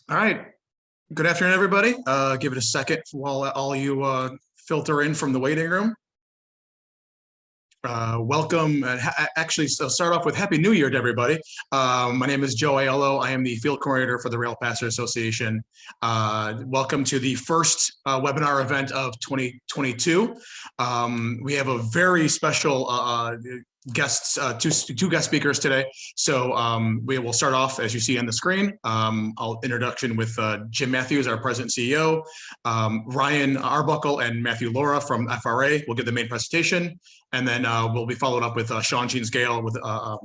All right. Good afternoon, everybody. Give it a second while all you filter in from the waiting room. Welcome. Actually, so start off with Happy New Year to everybody. My name is Joe Aiello. I am the field coordinator for the Rail Passer Association. Welcome to the first webinar event of 2022. We have a very special guests, two guest speakers today. So we will start off, as you see on the screen, I'll introduction with Jim Matthews, our president and CEO, Ryan Arbuckle and Matthew Lorah from FRA will give the main presentation. And then we'll be followed up with Sean Jeans-Gale with a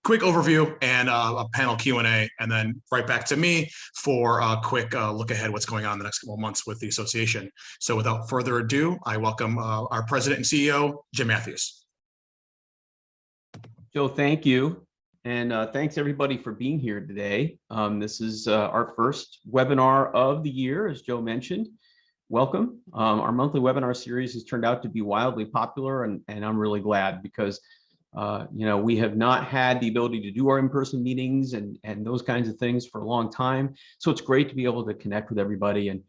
quick overview and a panel Q&A, and then right back to me for a quick look ahead what's going on in the next couple of months with the association. So without further ado, I welcome our president and CEO, Jim Matthews. Joe, thank you. And thanks everybody for being here today. This is our first webinar of the year, as Joe mentioned. Welcome. Our monthly webinar series has turned out to be wildly popular, and I'm really glad because we have not had the ability to do our in-person meetings and those kinds of things for a long time. So it's great to be able to connect with everybody and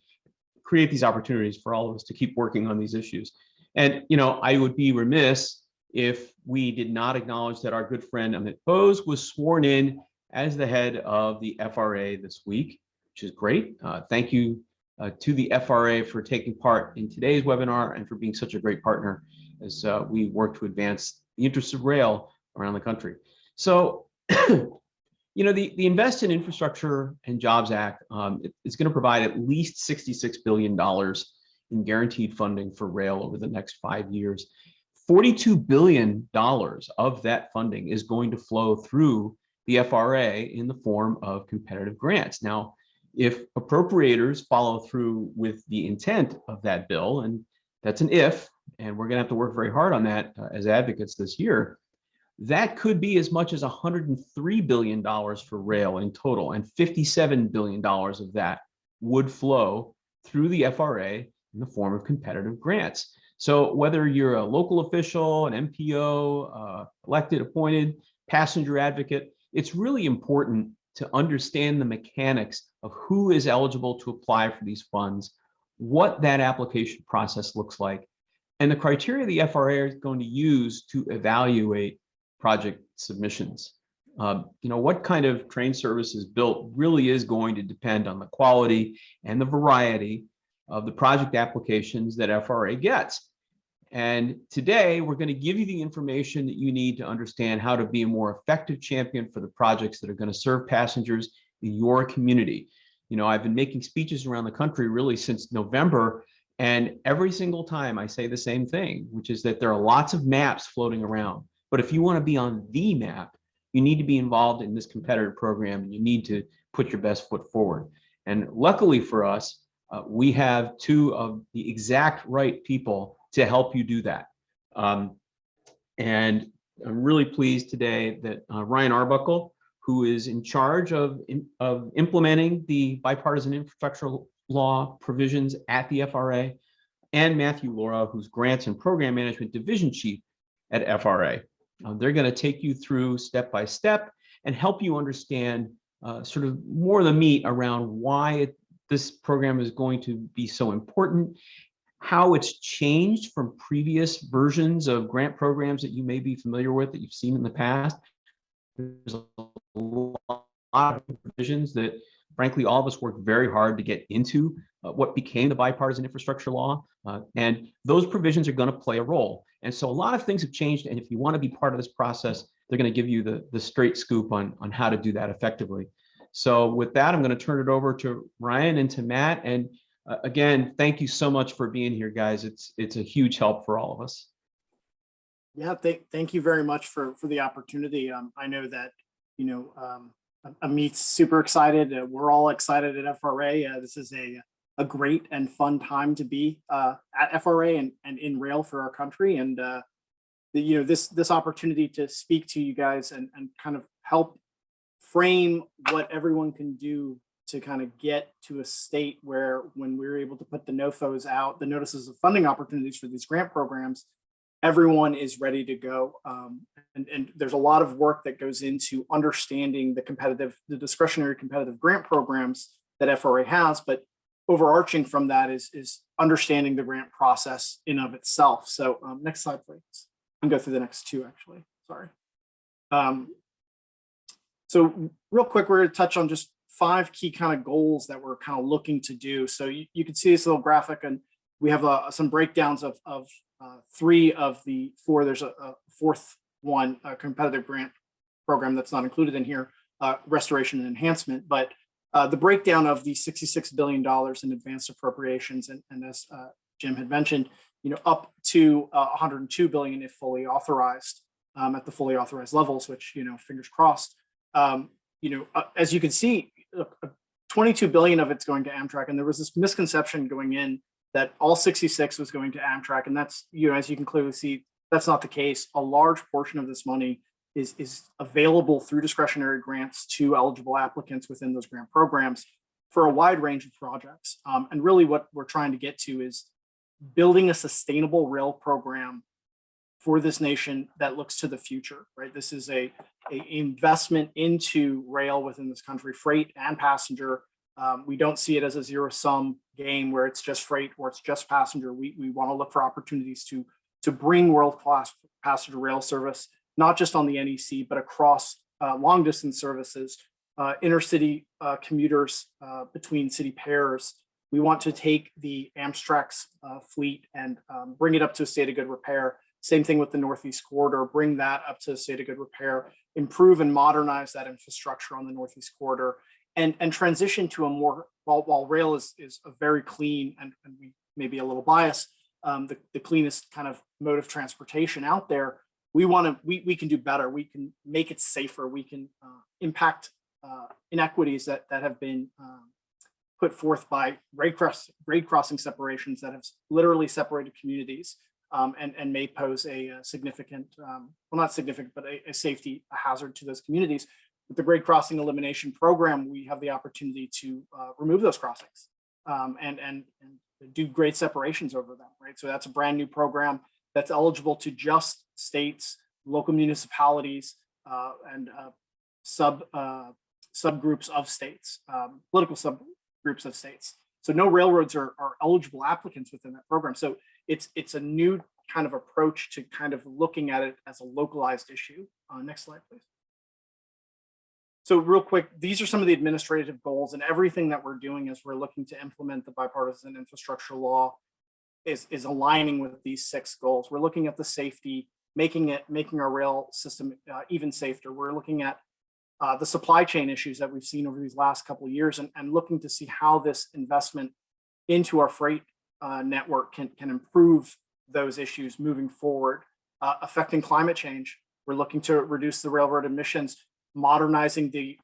create these opportunities for all of us to keep working on these issues. And I would be remiss if we did not acknowledge that our good friend Amit Bose was sworn in as the head of the FRA this week, which is great. Thank you to the FRA for taking part in today's webinar and for being such a great partner as we work to advance the interests of rail around the country. So, the Invest in Infrastructure and Jobs Act is going to provide at least $66 billion in guaranteed funding for rail over the next 5 years. $42 billion of that funding is going to flow through the FRA in the form of competitive grants. Now, if appropriators follow through with the intent of that bill, and that's an if, and we're going to have to work very hard on that as advocates this year, that could be as much as $103 billion for rail in total, and $57 billion of that would flow through the FRA in the form of competitive grants. So whether you're a local official, an MPO, elected, appointed, passenger advocate, it's really important to understand the mechanics of who is eligible to apply for these funds, what that application process looks like, and the criteria the FRA is going to use to evaluate project submissions. What kind of train service is built really is going to depend on the quality and the variety of the project applications that FRA gets. And today, we're going to give you the information that you need to understand how to be a more effective champion for the projects that are going to serve passengers in your community. I've been making speeches around the country really since November, and every single time I say the same thing, which is that there are lots of maps floating around. But if you want to be on the map, you need to be involved in this competitive program, and you need to put your best foot forward. And luckily for us, we have two of the exact right people to help you do that. And I'm really pleased today that Ryan Arbuckle, who is in charge of implementing the bipartisan infrastructure law provisions at the FRA, and Matthew Lorah, who's grants and program management division chief at FRA. They're going to take you through step by step and help you understand sort of more of the meat around why this program is going to be so important, how it's changed from previous versions of grant programs that you may be familiar with, that you've seen in the past. There's a lot of provisions that, frankly, all of us worked very hard to get into what became the bipartisan infrastructure law. And those provisions are going to play a role. And so a lot of things have changed. And if you want to be part of this process, they're going to give you the straight scoop on how to do that effectively. So with that, I'm going to turn it over to Ryan and to Matt. And again, thank you so much for being here, guys. It's a huge help for all of us. Yeah, thank you very much for the opportunity. I know that, Amit's super excited. We're all excited at FRA. This is a great and fun time to be at FRA and in rail for our country. And this opportunity to speak to you guys and kind of help frame what everyone can do to kind of get to a state where, when we're able to put the NOFOs out, the notices of funding opportunities for these grant programs, everyone is ready to go. And there's a lot of work that goes into understanding the discretionary competitive grant programs that FRA has, but overarching from that is understanding the grant process in of itself. So next slide, please. I can go through the next two, actually. Sorry. So real quick, we're going to touch on just 5 key kind of goals that we're kind of looking to do. So you can see this little graphic, and we have some breakdowns of 3 of the 4. There's a 4th one, a competitive grant program that's not included in here, restoration and enhancement. But the breakdown of the $66 billion in advanced appropriations, and as Jim had mentioned, up to $102 billion if fully authorized at the fully authorized levels, which fingers crossed. As you can see, 22 billion of it's going to Amtrak, and there was this misconception going in that all 66 was going to Amtrak, and that's, as you can clearly see, that's not the case. A large portion of this money is available through discretionary grants to eligible applicants within those grant programs for a wide range of projects. And really what we're trying to get to is building a sustainable rail program for this nation that looks to the future, right? This is a investment into rail within this country, freight and passenger. We don't see it as a zero-sum game where it's just freight or it's just passenger. We want to look for opportunities to bring world-class passenger rail service, not just on the NEC, but across long-distance services, intercity commuters between city pairs. We want to take the Amtrak's fleet and bring it up to a state of good repair. Same thing with the Northeast Corridor, bring that up to a state of good repair, improve and modernize that infrastructure on the Northeast Corridor, and transition to a more, while rail is a very clean, and we may be a little biased, the cleanest kind of mode of transportation out there, we can do better. We can make it safer. We can impact inequities that have been put forth by grade crossing separations that have literally separated communities. And may pose a significant, well, not significant, but a safety hazard to those communities. With the grade crossing elimination program, we have the opportunity to remove those crossings and do grade separations over them, right? So that's a brand new program that's eligible to just states, local municipalities, and subgroups of states, political subgroups of states. So no railroads are eligible applicants within that program. So it's a new kind of approach to kind of looking at it as a localized issue. Next slide, please. So real quick, these are some of the administrative goals, and everything that we're doing as we're looking to implement the bipartisan infrastructure law is aligning with these 6 goals. We're looking at the safety, making our rail system even safer. We're looking at the supply chain issues that we've seen over these last couple of years, and looking to see how this investment into our freight network can improve those issues moving forward. Affecting climate change, we're looking to reduce the railroad emissions, modernizing the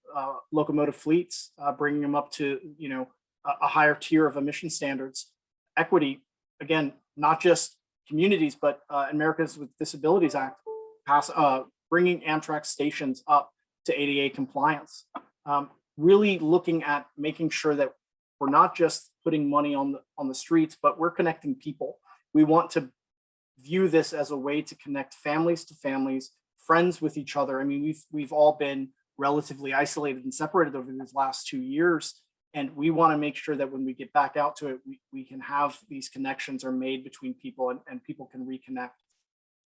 locomotive fleets, bringing them up to a higher tier of emission standards. Equity, again, not just communities, but Americans with Disabilities Act, bringing Amtrak stations up to ADA compliance. Really looking at making sure that we're not just putting money on the streets, but we're connecting people. We want to view this as a way to connect families to families, friends with each other. I mean, we've all been relatively isolated and separated over these last 2 years, and we want to make sure that when we get back out to it, we can have these connections are made between people, and people can reconnect.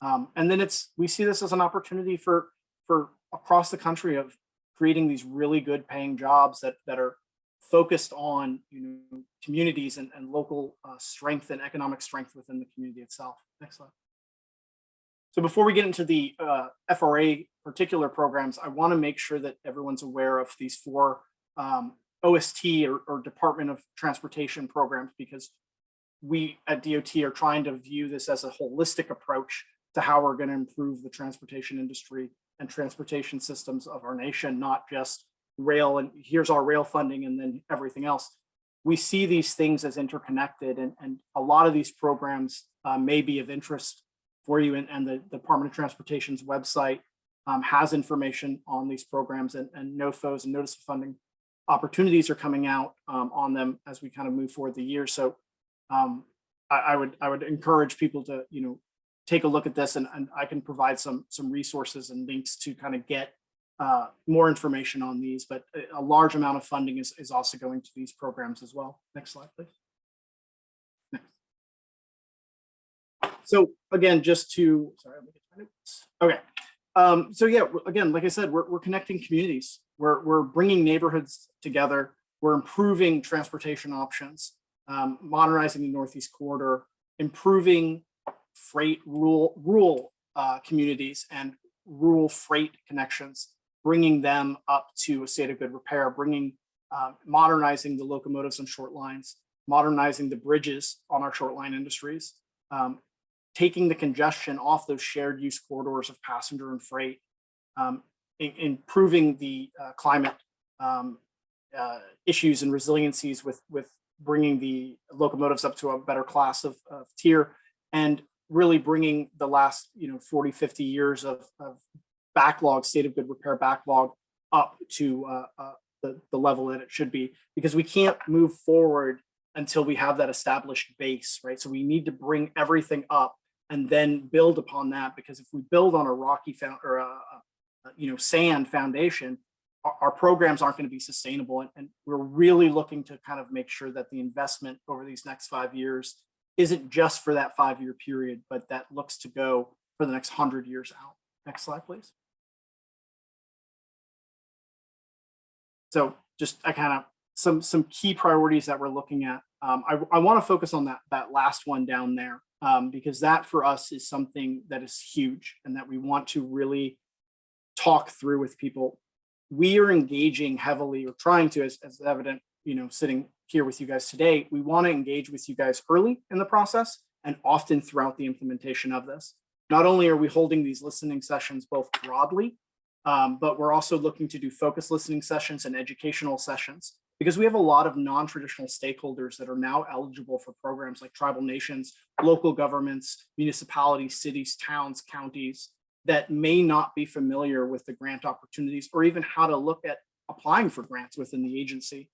And then we see this as an opportunity for across the country of creating these really good paying jobs that are focused on communities and local strength and economic strength within the community itself. Next slide. So before we get into the FRA particular programs, I want to make sure that everyone's aware of these 4 OST or Department of Transportation programs, because we at DOT are trying to view this as a holistic approach to how we're going to improve the transportation industry and transportation systems of our nation, not just rail and here's our rail funding and then everything else. We see these things as interconnected, and a lot of these programs may be of interest for you, and the Department of Transportation's website has information on these programs, and NOFOs and notice of funding opportunities are coming out on them as we kind of move forward the year. So I would encourage people to take a look at this, and I can provide some resources and links to kind of get more information on these, but a large amount of funding is also going to these programs as well. Next slide, please. Next. So again, just to, sorry, let me get my notes. Okay. So yeah, again, like I said, we're connecting communities. We're bringing neighborhoods together. We're improving transportation options, modernizing the Northeast Corridor, improving freight rural communities and rural freight connections, bringing them up to a state of good repair, modernizing the locomotives and short lines, modernizing the bridges on our short line industries, taking the congestion off those shared use corridors of passenger and freight, improving the climate issues and resiliencies with bringing the locomotives up to a better class of tier, and really bringing the last 40, 50 years of backlog, state of good repair backlog up to the level that it should be, because we can't move forward until we have that established base, right? So we need to bring everything up and then build upon that, because if we build on a rocky sand foundation, our programs aren't going to be sustainable. And we're really looking to kind of make sure that the investment over these next 5 years isn't just for that 5-year period, but that looks to go for the next 100 years out. Next slide, please. So just some key priorities that we're looking at. I want to focus on that last one down there, because that for us is something that is huge and that we want to really talk through with people. We are engaging heavily, or trying to, as evident, sitting here with you guys today, we want to engage with you guys early in the process and often throughout the implementation of this. Not only are we holding these listening sessions both broadly, but we're also looking to do focused listening sessions and educational sessions, because we have a lot of non-traditional stakeholders that are now eligible for programs like tribal nations, local governments, municipalities, cities, towns, counties, that may not be familiar with the grant opportunities or even how to look at applying for grants within the agency.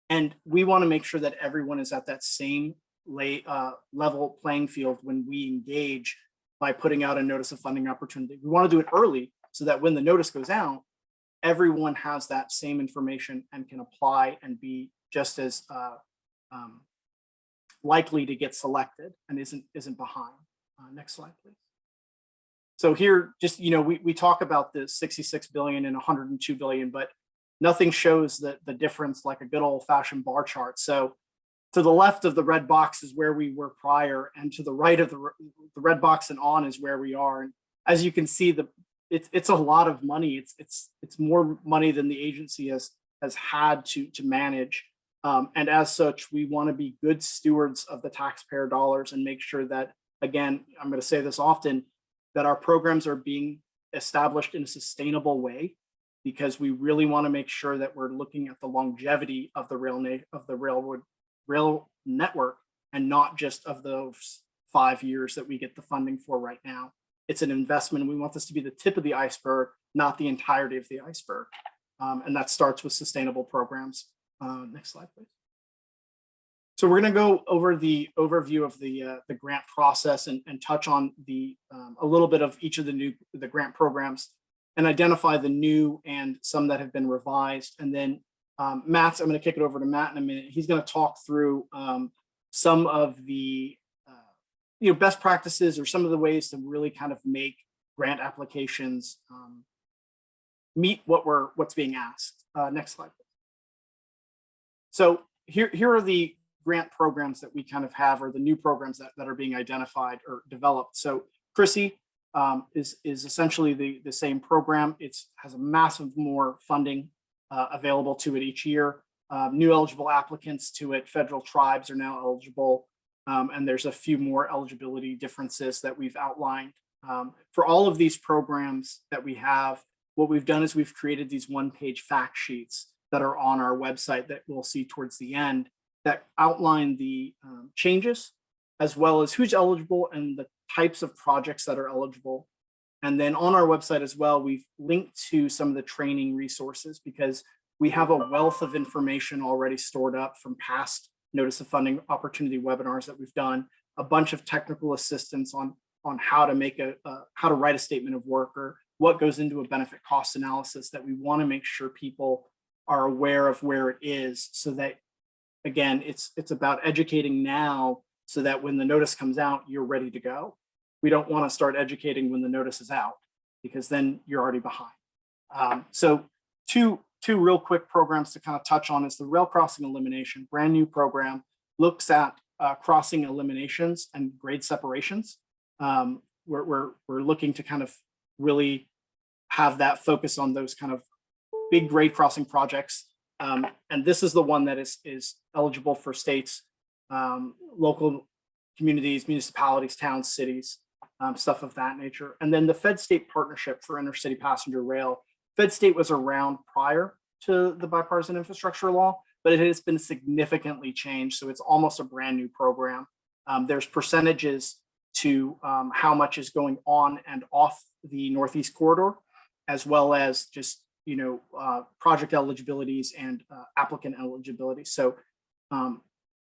And we want to make sure that everyone is at that same level playing field when we engage by putting out a notice of funding opportunity. We want to do it early so that when the notice goes out, everyone has that same information and can apply and be just as likely to get selected and isn't behind. Next slide, please. So here, just, we talk about the 66 billion and 102 billion, but nothing shows the difference like a good old fashioned bar chart. So to the left of the red box is where we were prior, and to the right of the red box and on is where we are. And as you can see, it's a lot of money. It's more money than the agency has had to manage. And as such, we want to be good stewards of the taxpayer dollars and make sure that, again, I'm going to say this often, that our programs are being established in a sustainable way, because we really want to make sure that we're looking at the longevity of the rail network, and not just of those 5 years that we get the funding for right now. It's an investment. We want this to be the tip of the iceberg, not the entirety of the iceberg. And that starts with sustainable programs. Next slide, please. So we're going to go over the overview of the grant process and touch on a little bit of each of the grant programs, and identify the new and some that have been revised. And then I'm going to kick it over to Matt in a minute. He's going to talk through some of the best practices, or some of the ways to really kind of make grant applications meet what's being asked. Next slide. So here are the grant programs that we kind of have, or the new programs that are being identified or developed. So Chrissy is essentially the same program. It has a massive more funding available to it each year. New eligible applicants to it, federal tribes are now eligible. And there's a few more eligibility differences that we've outlined. For all of these programs that we have, what we've done is we've created these one-page fact sheets that are on our website that we'll see towards the end, that outline the changes, as well as who's eligible and the types of projects that are eligible. And then on our website as well, we've linked to some of the training resources, because we have a wealth of information already stored up from past notice of funding opportunity webinars that we've done, a bunch of technical assistance on how to make how to write a statement of work, or what goes into a benefit cost analysis, that we want to make sure people are aware of where it is, so that, again, it's about educating now so that when the notice comes out, you're ready to go. We don't want to start educating when the notice is out, because then you're already behind. So two real quick programs to kind of touch on is the rail crossing elimination, brand new program, looks at crossing eliminations and grade separations. We're looking to kind of really have that focus on those kind of big grade crossing projects. And this is the one that is eligible for states, local communities, municipalities, towns, cities, stuff of that nature. And then the Fed-State Partnership for Intercity Passenger Rail. Fed-State was around prior to the Bipartisan Infrastructure Law, but it has been significantly changed. So it's almost a brand new program. There's percentages to how much is going on and off the Northeast Corridor, as well as just, project eligibilities and applicant eligibility. So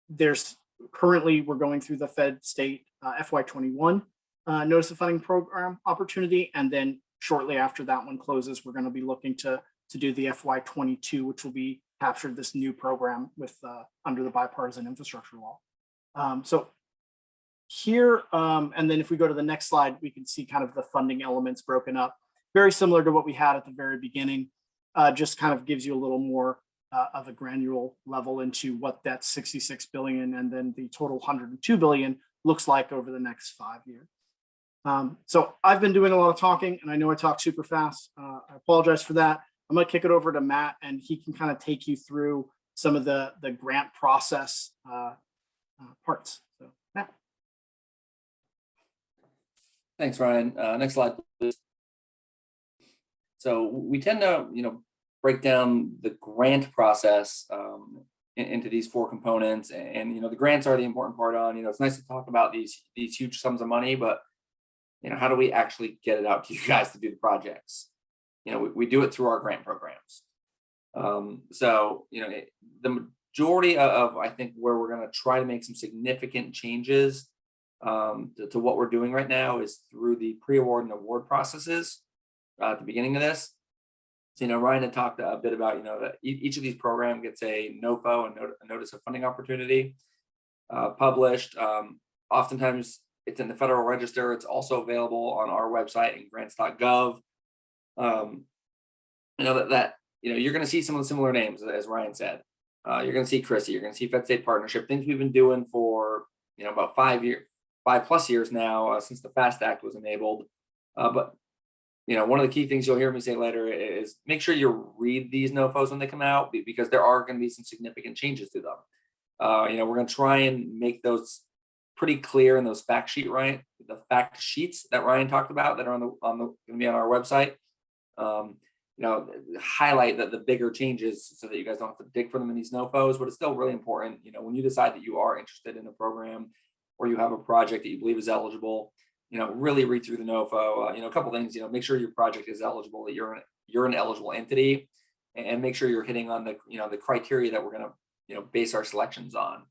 there's currently, we're going through the Fed-State FY21 Notice of Funding Program opportunity. And then shortly after that one closes, we're going to be looking to do the FY22, which will be captured this new program with under the Bipartisan Infrastructure Law. So here, and then if we go to the next slide, we can see kind of the funding elements broken up, very similar to what we had at the very beginning. Just kind of gives you a little more of a granular level into what that 66 billion and then the total 102 billion looks like over the next 5 years. So I've been doing a lot of talking, and I know I talk super fast. I apologize for that. I'm going to kick it over to Matt, and he can kind of take you through some of the grant process parts. So Matt. Thanks, Ryan. Next slide, please. So we tend to, break down the grant process into these 4 components, and the grants are the important part on. It's nice to talk about these huge sums of money, but how do we actually get it out to you guys to do the projects? We do it through our grant programs. So the majority of I think where we're going to try to make some significant changes to what we're doing right now is through the pre-award and award processes at the beginning of this. So, Ryan had talked a bit about, that each of these programs gets a NOFO, a notice of funding opportunity, published. Oftentimes it's in the Federal Register. It's also available on our website and grants.gov. You're going to see some of the similar names, as Ryan said. You're going to see Chrissy, you're going to see Fed-State Partnership, things we've been doing for, about 5+ years now, since the FAST Act was enabled. But one of the key things you'll hear me say later is make sure you read these NOFOs when they come out, because there are going to be some significant changes to them. We're going to try and make those pretty clear in those fact sheets that Ryan talked about that are going to be on our website. Highlight the bigger changes so that you guys don't have to dig for them in these NOFOs, but it's still really important. When you decide that you are interested in a program or you have a project that you believe is eligible, really read through the NOFO. A couple things. Make sure your project is eligible, that you're an eligible entity, and make sure you're hitting on the the criteria that we're going to base our selections on.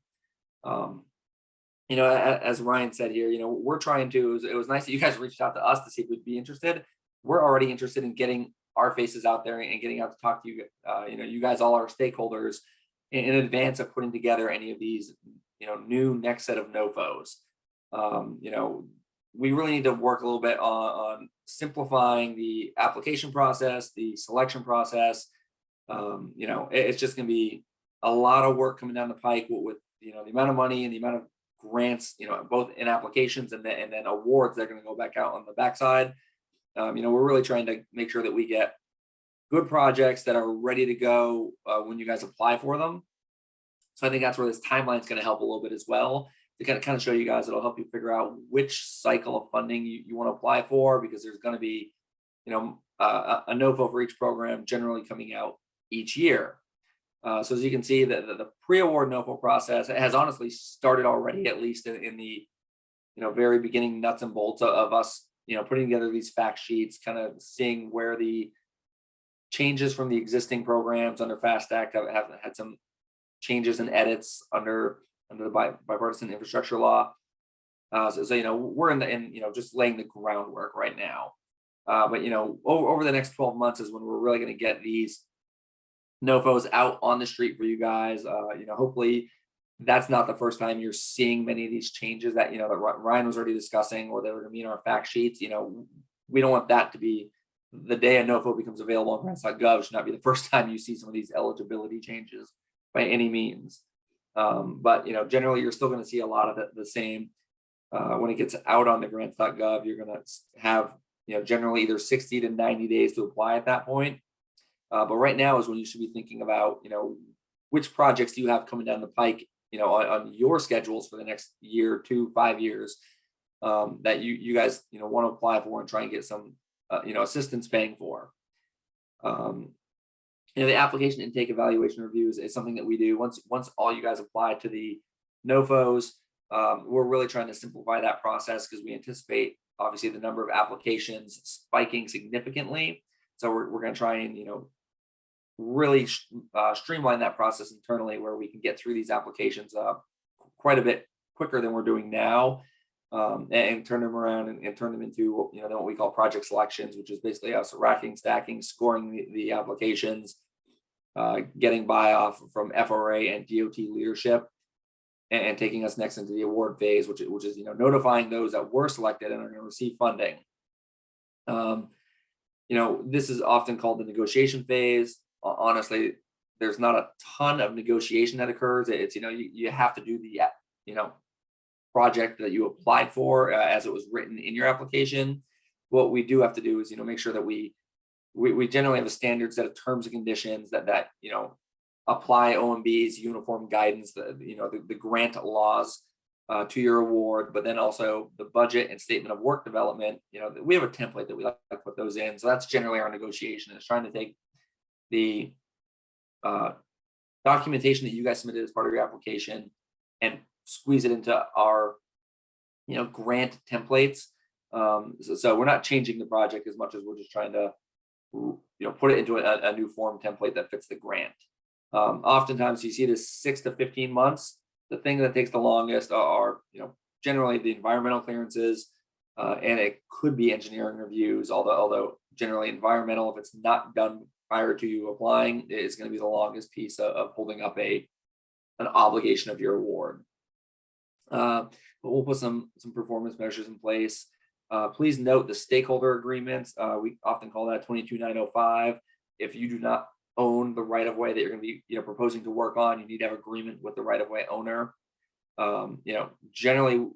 As Ryan said here, we're trying to. It was nice that you guys reached out to us to see if we'd be interested. We're already interested in getting our faces out there and getting out to talk to you. You guys all are stakeholders in advance of putting together any of these new next set of NOFOs. We really need to work a little bit on simplifying the application process, the selection process. It's just going to be a lot of work coming down the pike with the amount of money and the amount of grants, both in applications and then awards that are going to go back out on the backside. We're really trying to make sure that we get good projects that are ready to go when you guys apply for them. So I think that's where this timeline is going to help a little bit as well, to kind of show you guys. It'll help you figure out which cycle of funding you want to apply for, because there's going to be, a NOFO for each program generally coming out each year. So as you can see, the pre-award NOFO process has honestly started already, at least in the very beginning nuts and bolts of us putting together these fact sheets, kind of seeing where the changes from the existing programs under FAST Act have had some changes and edits under the Bipartisan Infrastructure Law. So we're in just laying the groundwork right now. But over the next 12 months is when we're really going to get these NOFOs out on the street for you guys. Hopefully that's not the first time you're seeing many of these changes that that Ryan was already discussing, or they were going to be in our fact sheets. We don't want that to be the day a NOFO becomes available on grants.gov. Should not be the first time you see some of these eligibility changes by any means. But generally you're still going to see a lot of the same. When it gets out on the grants.gov, you're going to have generally either 60 to 90 days to apply at that point. But right now is when you should be thinking about which projects do you have coming down the pike on your schedules for the next year, 2, 5 years, that you guys want to apply for and try and get some assistance paying for. The application intake evaluation reviews is something that we do once all you guys apply to the NOFOs. We're really trying to simplify that process because we anticipate obviously the number of applications spiking significantly. So we're going to try and really streamline that process internally, where we can get through these applications quite a bit quicker than we're doing now, and turn them around and turn them into what we call project selections, which is basically us racking, stacking, scoring the applications, getting buy-off from FRA and DOT leadership, and taking us next into the award phase, which is notifying those that were selected and are going to receive funding. This is often called the negotiation phase. Honestly, there's not a ton of negotiation that occurs. It's you have to do the project that you applied for as it was written in your application. What we do have to do is make sure that we generally have a standard set of terms and conditions that apply OMB's uniform guidance, the grant laws to your award, but then also the budget and statement of work development. We have a template that we like to put those in. So that's generally our negotiation, is trying to take the documentation that you guys submitted as part of your application and squeeze it into our grant templates. So we're not changing the project as much as we're just trying to put it into a new form template that fits the grant. Oftentimes you see this 6 to 15 months. The thing that takes the longest are generally the environmental clearances, and it could be engineering reviews, although generally environmental, if it's not done prior to you applying, is going to be the longest piece of holding up an obligation of your award. But we'll put some performance measures in place. Please note the stakeholder agreements. We often call that 22905. If you do not own the right of way that you're going to be proposing to work on, you need to have agreement with the right of way owner. Generally,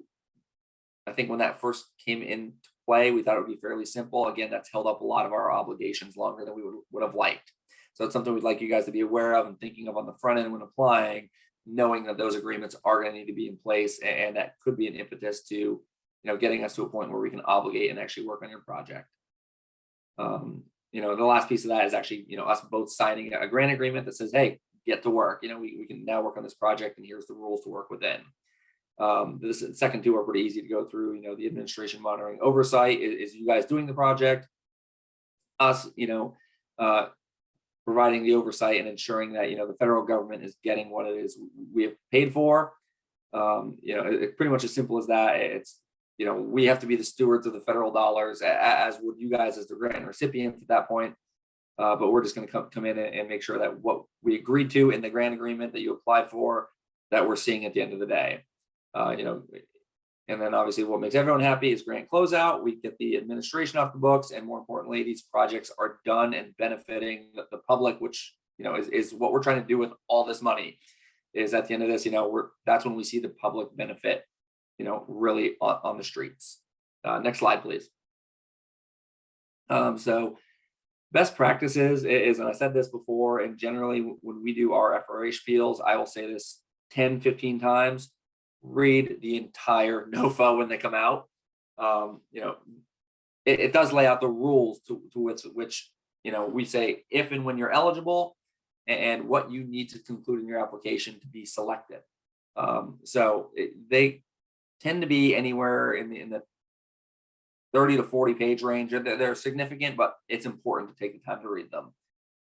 I think when that first came into play, we thought it would be fairly simple. Again, that's held up a lot of our obligations longer than we would have liked. So it's something we'd like you guys to be aware of and thinking of on the front end when applying, knowing that those agreements are going to need to be in place, and that could be an impetus to getting us to a point where we can obligate and actually work on your project. The last piece of that is actually us both signing a grant agreement that says, hey, get to work. We can now work on this project, and here's the rules to work within. This second two are pretty easy to go through. The administration monitoring oversight is you guys doing the project, us providing the oversight and ensuring that the federal government is getting what it is we have paid for. It's pretty much as simple as that. It's we have to be the stewards of the federal dollars, as would you guys as the grant recipients at that point. But we're just going to come in and make sure that what we agreed to in the grant agreement that you applied for, that we're seeing at the end of the day. And then obviously what makes everyone happy is grant closeout. We get the administration off the books, and more importantly, these projects are done and benefiting the public, which is what we're trying to do with all this money. Is at the end of this, that's when we see the public benefit, really on the streets. Next slide, please. So best practices is, and I said this before, and generally when we do our FRA spiels, I will say this 10, 15 times. Read the entire NOFO when they come out. It does lay out the rules to which we say if and when you're eligible, and what you need to conclude in your application to be selected. So they tend to be anywhere in the 30 to 40 page range. They're significant, but it's important to take the time to read them.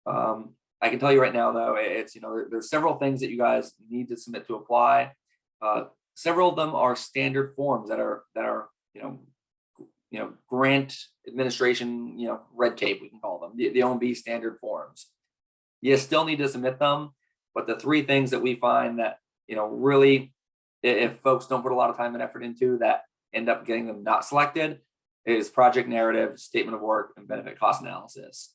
I can tell you right now, though, it's there's several things that you guys need to submit to apply. Several of them are standard forms that are grant administration, red tape, we can call them, the OMB standard forms. You still need to submit them, but the three things that we find that, really, if folks don't put a lot of time and effort into, that end up getting them not selected, is project narrative, statement of work, and benefit cost analysis.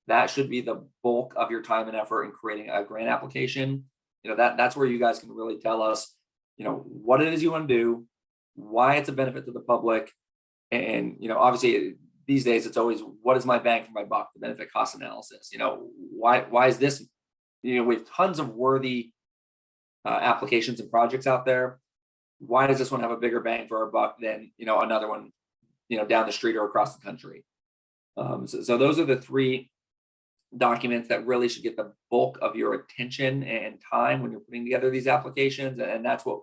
That should be the bulk of your time and effort in creating a grant application. That's where you guys can really tell us, what it is you want to do, why it's a benefit to the public. And, obviously these days it's always, what is my bang for my buck, the benefit cost analysis. Why is this, we have tons of worthy applications and projects out there. Why does this one have a bigger bang for our buck than, another one, down the street or across the country? So those are the three documents that really should get the bulk of your attention and time when you're putting together these applications. And that's what,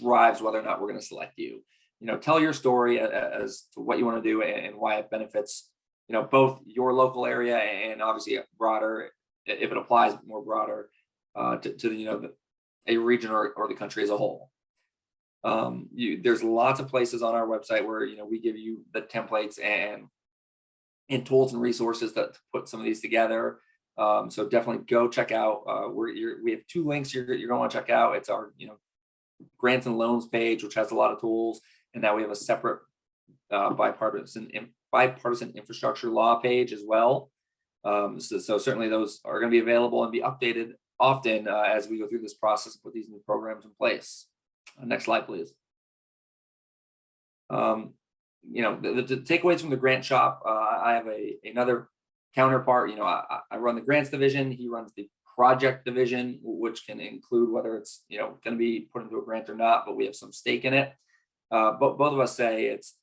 drives whether or not we're going to select you. Tell your story as to what you want to do and why it benefits, both your local area and obviously broader, if it applies more broader to the, a region or the country as a whole. There's lots of places on our website where, we give you the templates and tools and resources that to put some of these together. So definitely go check out. We have two links you're going to want to check out. It's our, grants and loans page, which has a lot of tools. And now we have a separate bipartisan infrastructure law page as well. So certainly those are going to be available and be updated often as we go through this process and put these new programs in place. Next slide, please. The takeaways from the grant shop. I have another counterpart. I run the grants division. He runs the project division, which can include whether it's going to be put into a grant or not, but we have some stake in it. But both of us say it's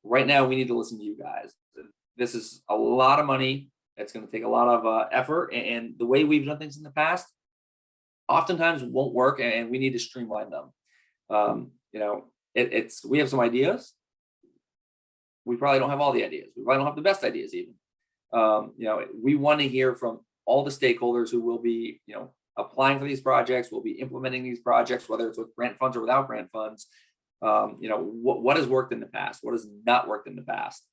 right now we need to listen to you guys. This is a lot of money. It's going to take a lot of effort, and the way we've done things in the past oftentimes won't work, and we need to streamline them. We have some ideas. We probably don't have all the ideas. We probably don't have the best ideas even. We want to hear from all the stakeholders who will be, applying for these projects, will be implementing these projects, whether it's with grant funds or without grant funds. What has worked in the past? What has not worked in the past?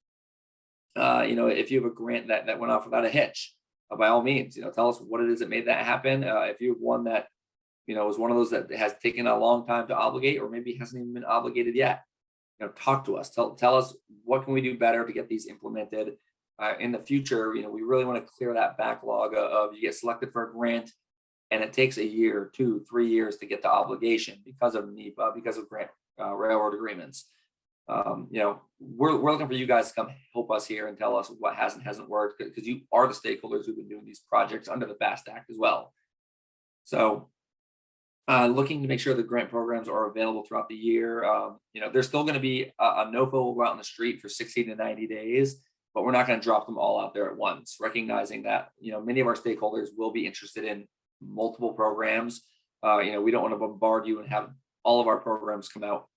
If you have a grant that went off without a hitch, by all means, tell us what it is that made that happen. If you have one that, is one of those that has taken a long time to obligate, or maybe hasn't even been obligated yet, talk to us. Tell us what can we do better to get these implemented in the future. We really want to clear that backlog of you get selected for a grant and it takes a year, 2, 3 years to get to obligation because of NEPA, because of grant railroad agreements. We're looking for you guys to come help us here and tell us what hasn't worked, because you are the stakeholders who've been doing these projects under the FAST Act as well. So looking to make sure the grant programs are available throughout the year. There's still going to be a NOFO will go out in the street for 60 to 90 days, but we're not going to drop them all out there at once, recognizing that, many of our stakeholders will be interested in multiple programs. We don't want to bombard you and have all of our programs come out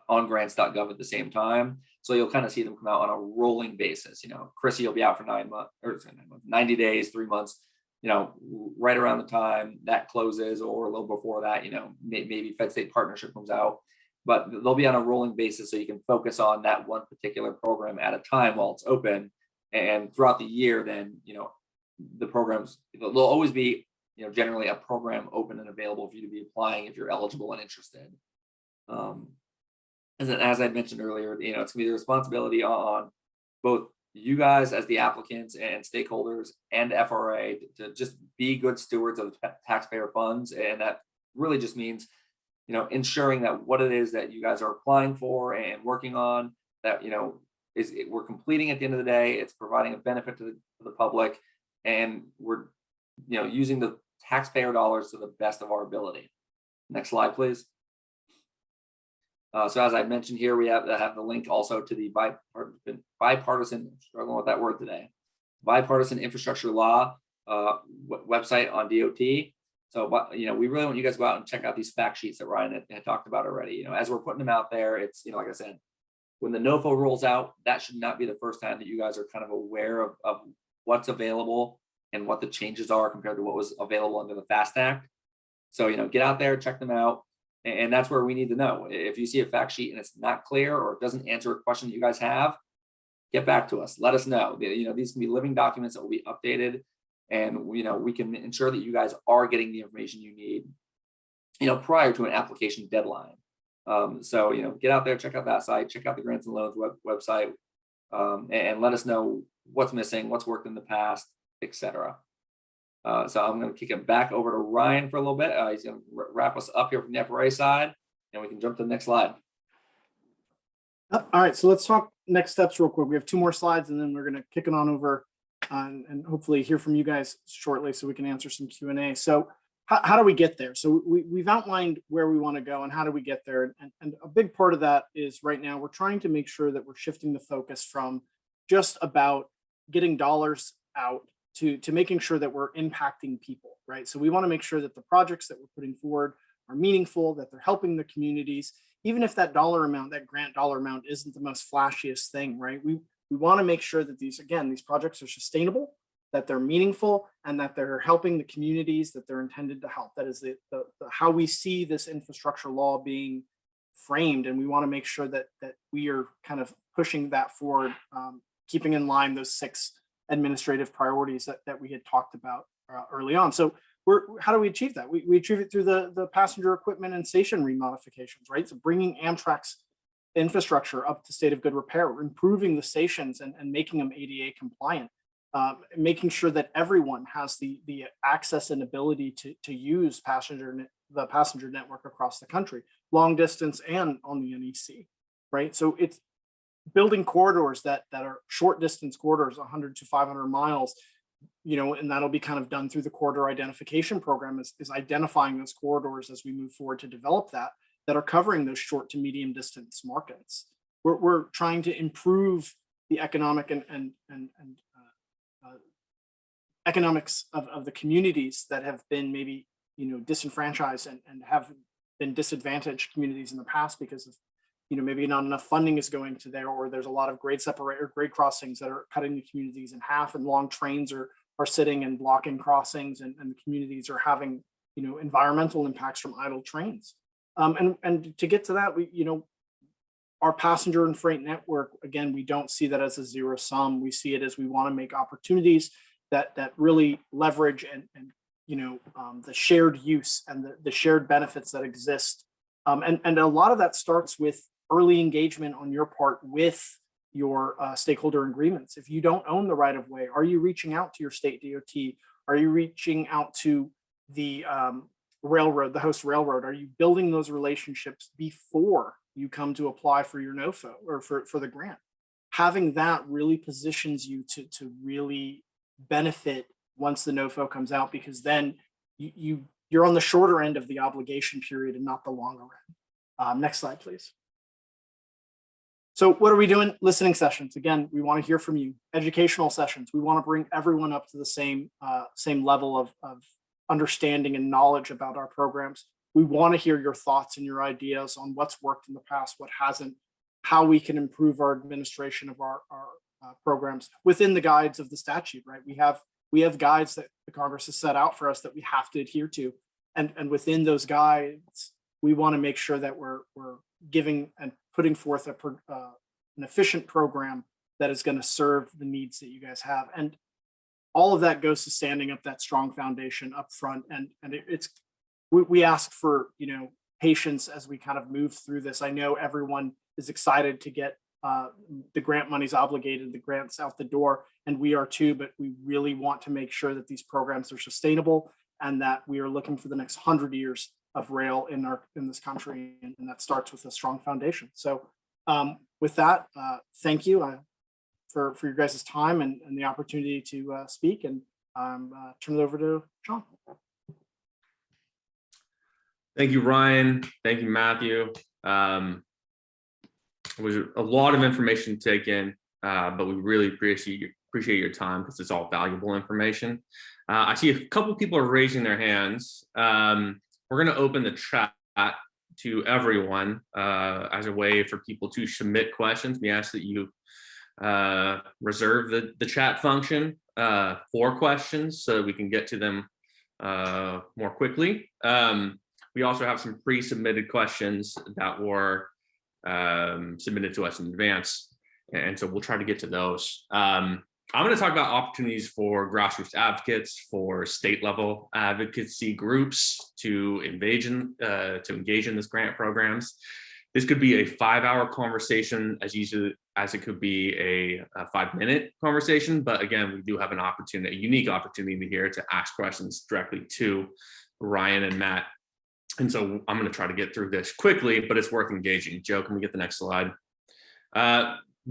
on grants.gov at the same time. So you'll kind of see them come out on a rolling basis. Chrissy will be out for 90 days, 3 months, right around the time that closes or a little before that, maybe Fed State Partnership comes out, but they'll be on a rolling basis so you can focus on that one particular program at a time while it's open. And throughout the year, then, the programs, there'll always be, generally a program open and available for you to be applying if you're eligible and interested. As I mentioned earlier, it's going to be the responsibility on both you guys as the applicants and stakeholders and FRA to just be good stewards of the taxpayer funds. And that really just means, ensuring that what it is that you guys are applying for and working on, that, we're completing at the end of the day, it's providing a benefit to the public, and we're, using the taxpayer dollars to the best of our ability. Next slide, please. So as I mentioned here, we have the link also to the bipartisan, struggling with that word today, bipartisan infrastructure law website on DOT. So, we really want you guys to go out and check out these fact sheets that Ryan had talked about already. As we're putting them out there, it's, like I said, when the NOFO rolls out, that should not be the first time that you guys are kind of aware of what's available and what the changes are compared to what was available under the FAST Act. So, get out there, check them out. And that's where we need to know. If you see a fact sheet and it's not clear or it doesn't answer a question that you guys have, get back to us. Let us know. These can be living documents that will be updated, and we can ensure that you guys are getting the information you need, prior to an application deadline. So get out there, check out that site, check out the Grants and Loans website, and let us know what's missing, what's worked in the past, etc. So I'm going to kick it back over to Ryan for a little bit. He's going to wrap us up here from the FRA side, and we can jump to the next slide. All right, so let's talk next steps real quick. We have 2 more slides, and then we're going to kick it on over and hopefully hear from you guys shortly so we can answer some Q&A. So how do we get there? So we've outlined where we want to go and how do we get there. And a big part of that is right now we're trying to make sure that we're shifting the focus from just about getting dollars out to making sure that we're impacting people, right? So we want to make sure that the projects that we're putting forward are meaningful, that they're helping the communities, even if that dollar amount, that grant dollar amount isn't the most flashiest thing, right? We want to make sure that these projects are sustainable, that they're meaningful, and that they're helping the communities that they're intended to help. That is the how we see this infrastructure law being framed, and we want to make sure that we are kind of pushing that forward, keeping in line those 6 administrative priorities that we had talked about early on. So how do we achieve that? We achieve it through the passenger equipment and station remodifications, right? So bringing Amtrak's infrastructure up to state of good repair, improving the stations and making them ADA compliant, making sure that everyone has the access and ability to use the passenger network across the country, long distance and on the NEC, right? So it's building corridors that are short distance corridors, 100 to 500 miles, and that'll be kind of done through the corridor identification program, is identifying those corridors as we move forward to develop that are covering those short to medium distance markets. We're trying to improve the economic and economics of the communities that have been maybe disenfranchised and have been disadvantaged communities in the past because of maybe not enough funding is going to there, or there's a lot of grade crossings that are cutting the communities in half, and long trains are sitting and blocking crossings, and the communities are having environmental impacts from idle trains. And to get to that, our passenger and freight network, again, we don't see that as a zero sum. We see it as we want to make opportunities that really leverage and the shared use and the shared benefits that exist. And a lot of that starts with early engagement on your part with your stakeholder agreements. If you don't own the right of way, are you reaching out to your state DOT? Are you reaching out to the railroad, the host railroad? Are you building those relationships before you come to apply for your NOFO or for the grant? Having that really positions you to really benefit once the NOFO comes out, because then you're on the shorter end of the obligation period and not the longer end. Next slide, please. So what are we doing? Listening sessions. Again, we want to hear from you. Educational sessions. We want to bring everyone up to the same level of understanding and knowledge about our programs. We want to hear your thoughts and your ideas on what's worked in the past, what hasn't, how we can improve our administration of our programs within the guides of the statute, right? We have guides that the Congress has set out for us that we have to adhere to. And within those guides, we want to make sure that we're giving and putting forth an efficient program that is going to serve the needs that you guys have. And all of that goes to standing up that strong foundation up front. And we ask for, patience as we kind of move through this. I know everyone is excited to get the grant money's obligated, the grants out the door, and we are too, but we really want to make sure that these programs are sustainable and that we are looking for the next 100 years of rail in this country, and that starts with a strong foundation. So with that, thank you for your guys' time and the opportunity to speak, and turn it over to Sean. Thank you, Ryan. Thank you, Matthew. It was a lot of information to take in, but we really appreciate your time because it's all valuable information. I see a couple people are raising their hands. We're going to open the chat to everyone as a way for people to submit questions. We ask that you reserve the chat function for questions so that we can get to them more quickly. we also have some pre-submitted questions that were submitted to us in advance. And so we'll try to get to those. I'm going to talk about opportunities for grassroots advocates, for state level advocacy groups to engage in this grant programs. This could be a 5-hour conversation as easy as it could be a 5-minute conversation. But again, we do have an opportunity, a unique opportunity here to ask questions directly to Ryan and Matt. And so I'm going to try to get through this quickly, but it's worth engaging. Joe, can we get the next slide?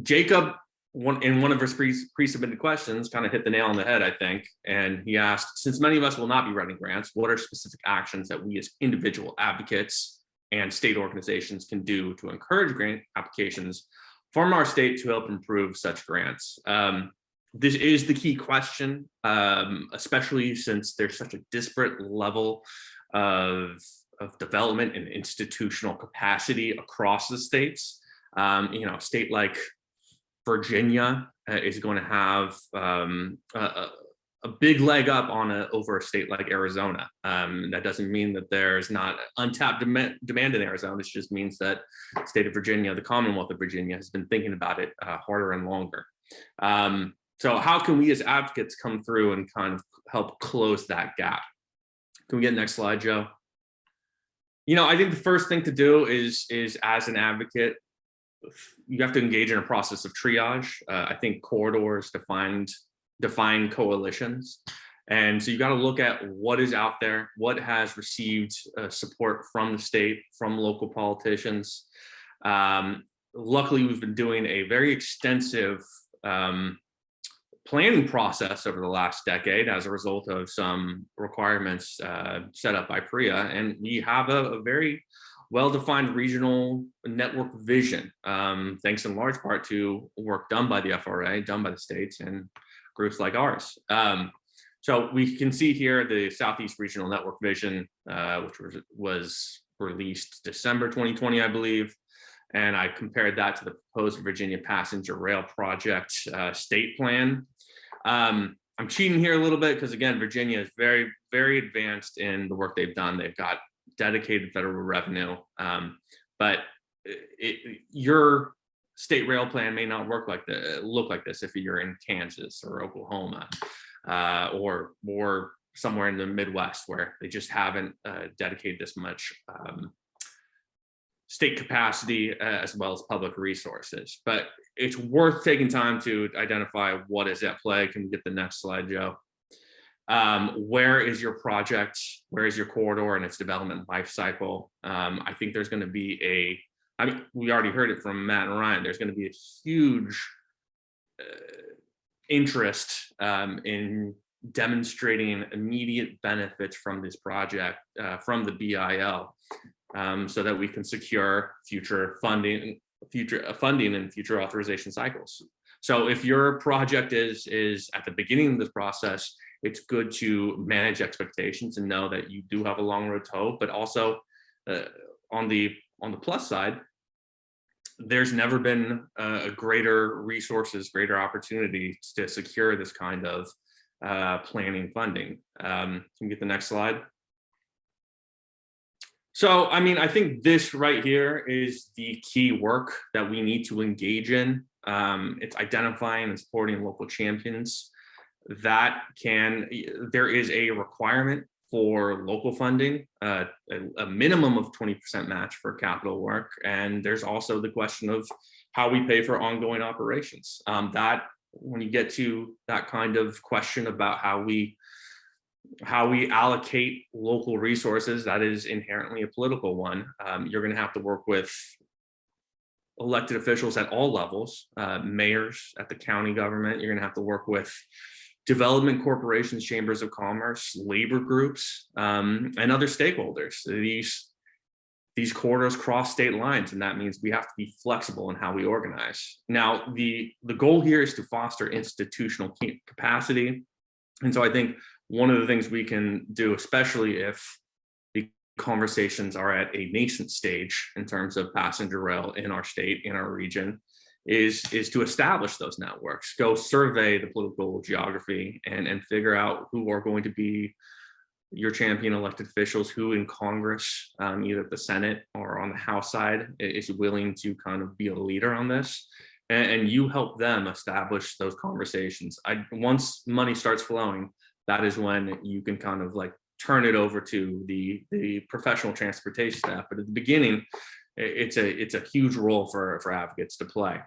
Jacob, in one of his pre-submitted questions, kind of hit the nail on the head, I think. And he asked, since many of us will not be writing grants, what are specific actions that we as individual advocates and state organizations can do to encourage grant applications from our state to help improve such grants? This is the key question, especially since there's such a disparate level of development and institutional capacity across the states. You know, a state like Virginia is going to have a big leg up on over a state like Arizona. That doesn't mean that there's not untapped demand in Arizona. It just means that the state of Virginia, the Commonwealth of Virginia, has been thinking about it harder and longer. So how can we as advocates come through and kind of help close that gap? Can we get the next slide, Joe? You know, I think the first thing to do is as an advocate, you have to engage in a process of triage. I think corridors define coalitions. And so you got to look at what is out there, what has received support from the state, from local politicians. Luckily, we've been doing a very extensive planning process over the last decade as a result of some requirements set up by PREA. And we have a very well-defined regional network vision, thanks in large part to work done by the FRA, done by the states and groups like ours. So we can see here the Southeast Regional Network Vision, which was released December 2020, I believe. And I compared that to the proposed Virginia Passenger Rail Project state plan. I'm cheating here a little bit because, again, Virginia is very, very advanced in the work they've done. They've got dedicated federal revenue, but your state rail plan may not look like this if you're in Kansas or Oklahoma or somewhere in the Midwest where they just haven't dedicated this much state capacity as well as public resources. But it's worth taking time to identify what is at play. Can we get the next slide, Joe? Where is your project? Where is your corridor and its development life cycle? I think there's going to be we already heard it from Matt and Ryan, there's going to be a huge interest in demonstrating immediate benefits from this project, from the BIL, so that we can secure future funding and future authorization cycles. So if your project is at the beginning of this process, it's good to manage expectations and know that you do have a long road to hoe, but also on the plus side, there's never been greater resources, greater opportunities to secure this kind of planning funding. Can we get the next slide? So, I mean, I think this right here is the key work that we need to engage in. It's identifying and supporting local champions. There is a requirement for local funding, a minimum of 20% match for capital work. And there's also the question of how we pay for ongoing operations. That when you get to that kind of question about how we allocate local resources, that is inherently a political one. You're going to have to work with elected officials at all levels, mayors at the county government. You're going to have to work with development corporations, chambers of commerce, labor groups, and other stakeholders. These corridors cross state lines, and that means we have to be flexible in how we organize. Now, the goal here is to foster institutional capacity. And so I think one of the things we can do, especially if the conversations are at a nascent stage in terms of passenger rail in our state, in our region, is to establish those networks, go survey the political geography and figure out who are going to be your champion elected officials who in Congress, either the Senate or on the House side, is willing to kind of be a leader on this. And you help them establish those conversations. Once money starts flowing, that is when you can kind of like turn it over to the professional transportation staff. But at the beginning, it's a huge role for advocates to play.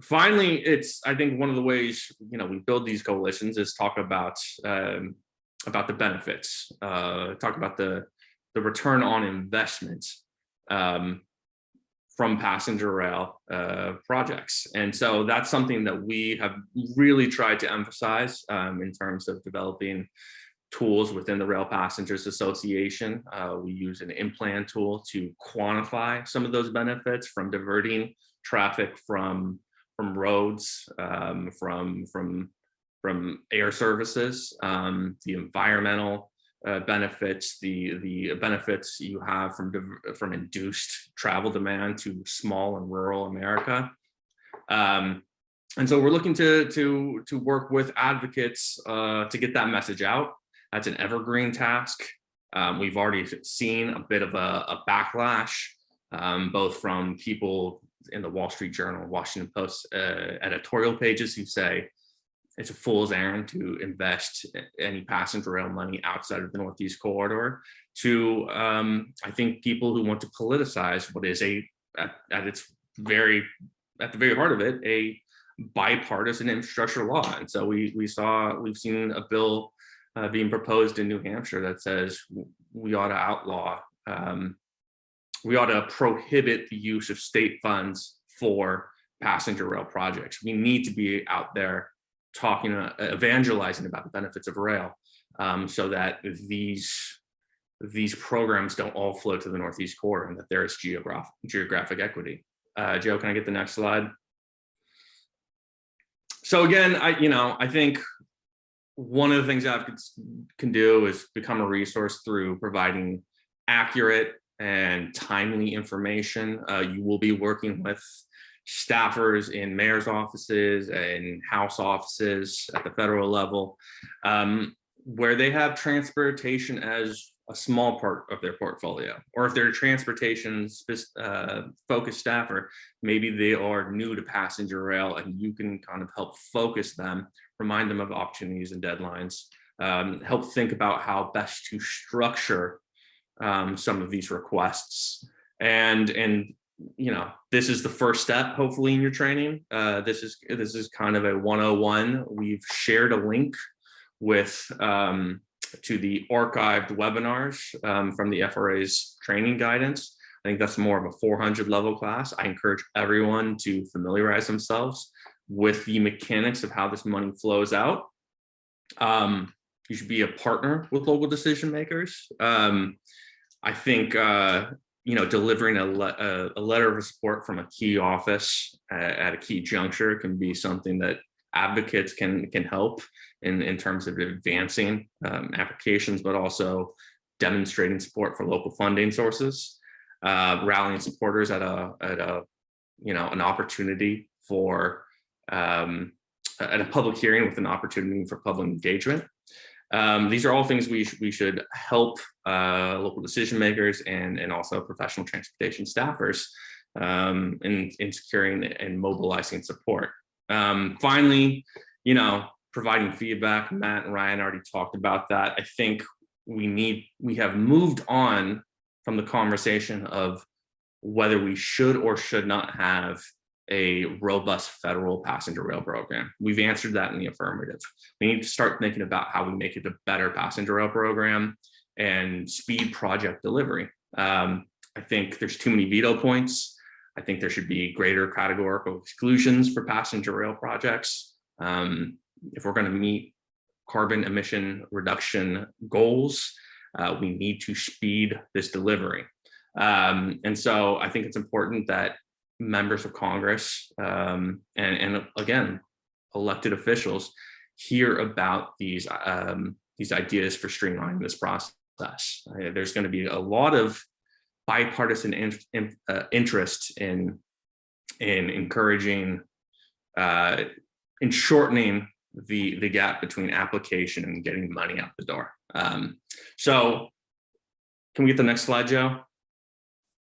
Finally, I think one of the ways we build these coalitions is talk about the benefits, talk about the return on investment from passenger rail projects. And so that's something that we have really tried to emphasize in terms of developing tools within the Rail Passengers Association. We use an in-plan tool to quantify some of those benefits, from diverting traffic from roads, from air services, the environmental benefits, the benefits you have from induced travel demand to small and rural America. And so we're looking to work with advocates to get that message out. That's an evergreen task. We've already seen a bit of a backlash, both from people in the Wall Street Journal, Washington Post editorial pages who say it's a fool's errand to invest any passenger rail money outside of the Northeast Corridor, to I think people who want to politicize what is at the very heart of it, a bipartisan infrastructure law. And so we've seen a bill being proposed in New Hampshire that says we ought to prohibit the use of state funds for passenger rail projects. We need to be out there talking, evangelizing about the benefits of rail, so that these programs don't all flow to the Northeast Corridor, and that there is geographic equity. Joe, can I get the next slide? So again, I think one of the things advocates can do is become a resource through providing accurate and timely information. You will be working with staffers in mayor's offices and House offices at the federal level, where they have transportation as a small part of their portfolio, or if they're a transportation focused staffer, maybe they are new to passenger rail, and you can kind of help focus them, remind them of opportunities and deadlines, help think about how best to structure some of these requests. And this is the first step, hopefully, in your training. This is kind of a 101. We've shared a link with to the archived webinars from the FRA's training guidance. I think that's more of a 400 level class. I encourage everyone to familiarize themselves with the mechanics of how this money flows out. You should be a partner with local decision makers. I think delivering a letter of support from a key office at a key juncture can be something that advocates can help in terms of advancing applications, but also demonstrating support for local funding sources, rallying supporters at an opportunity for at a public hearing with an opportunity for public engagement. These are all things we should help local decision makers and also professional transportation staffers in securing and mobilizing support. Finally, providing feedback. Matt and Ryan already talked about that. I think we have moved on from the conversation of whether we should or should not have a robust federal passenger rail program. We've answered that in the affirmative. We need to start thinking about how we make it a better passenger rail program and speed project delivery. I think there's too many veto points. I think there should be greater categorical exclusions for passenger rail projects. If we're going to meet carbon emission reduction goals, we need to speed this delivery. And so I think it's important that members of Congress and again, elected officials hear about these ideas for streamlining this process. There's going to be a lot of bipartisan interest in encouraging, in shortening the gap between application and getting money out the door. So can we get the next slide, Joe?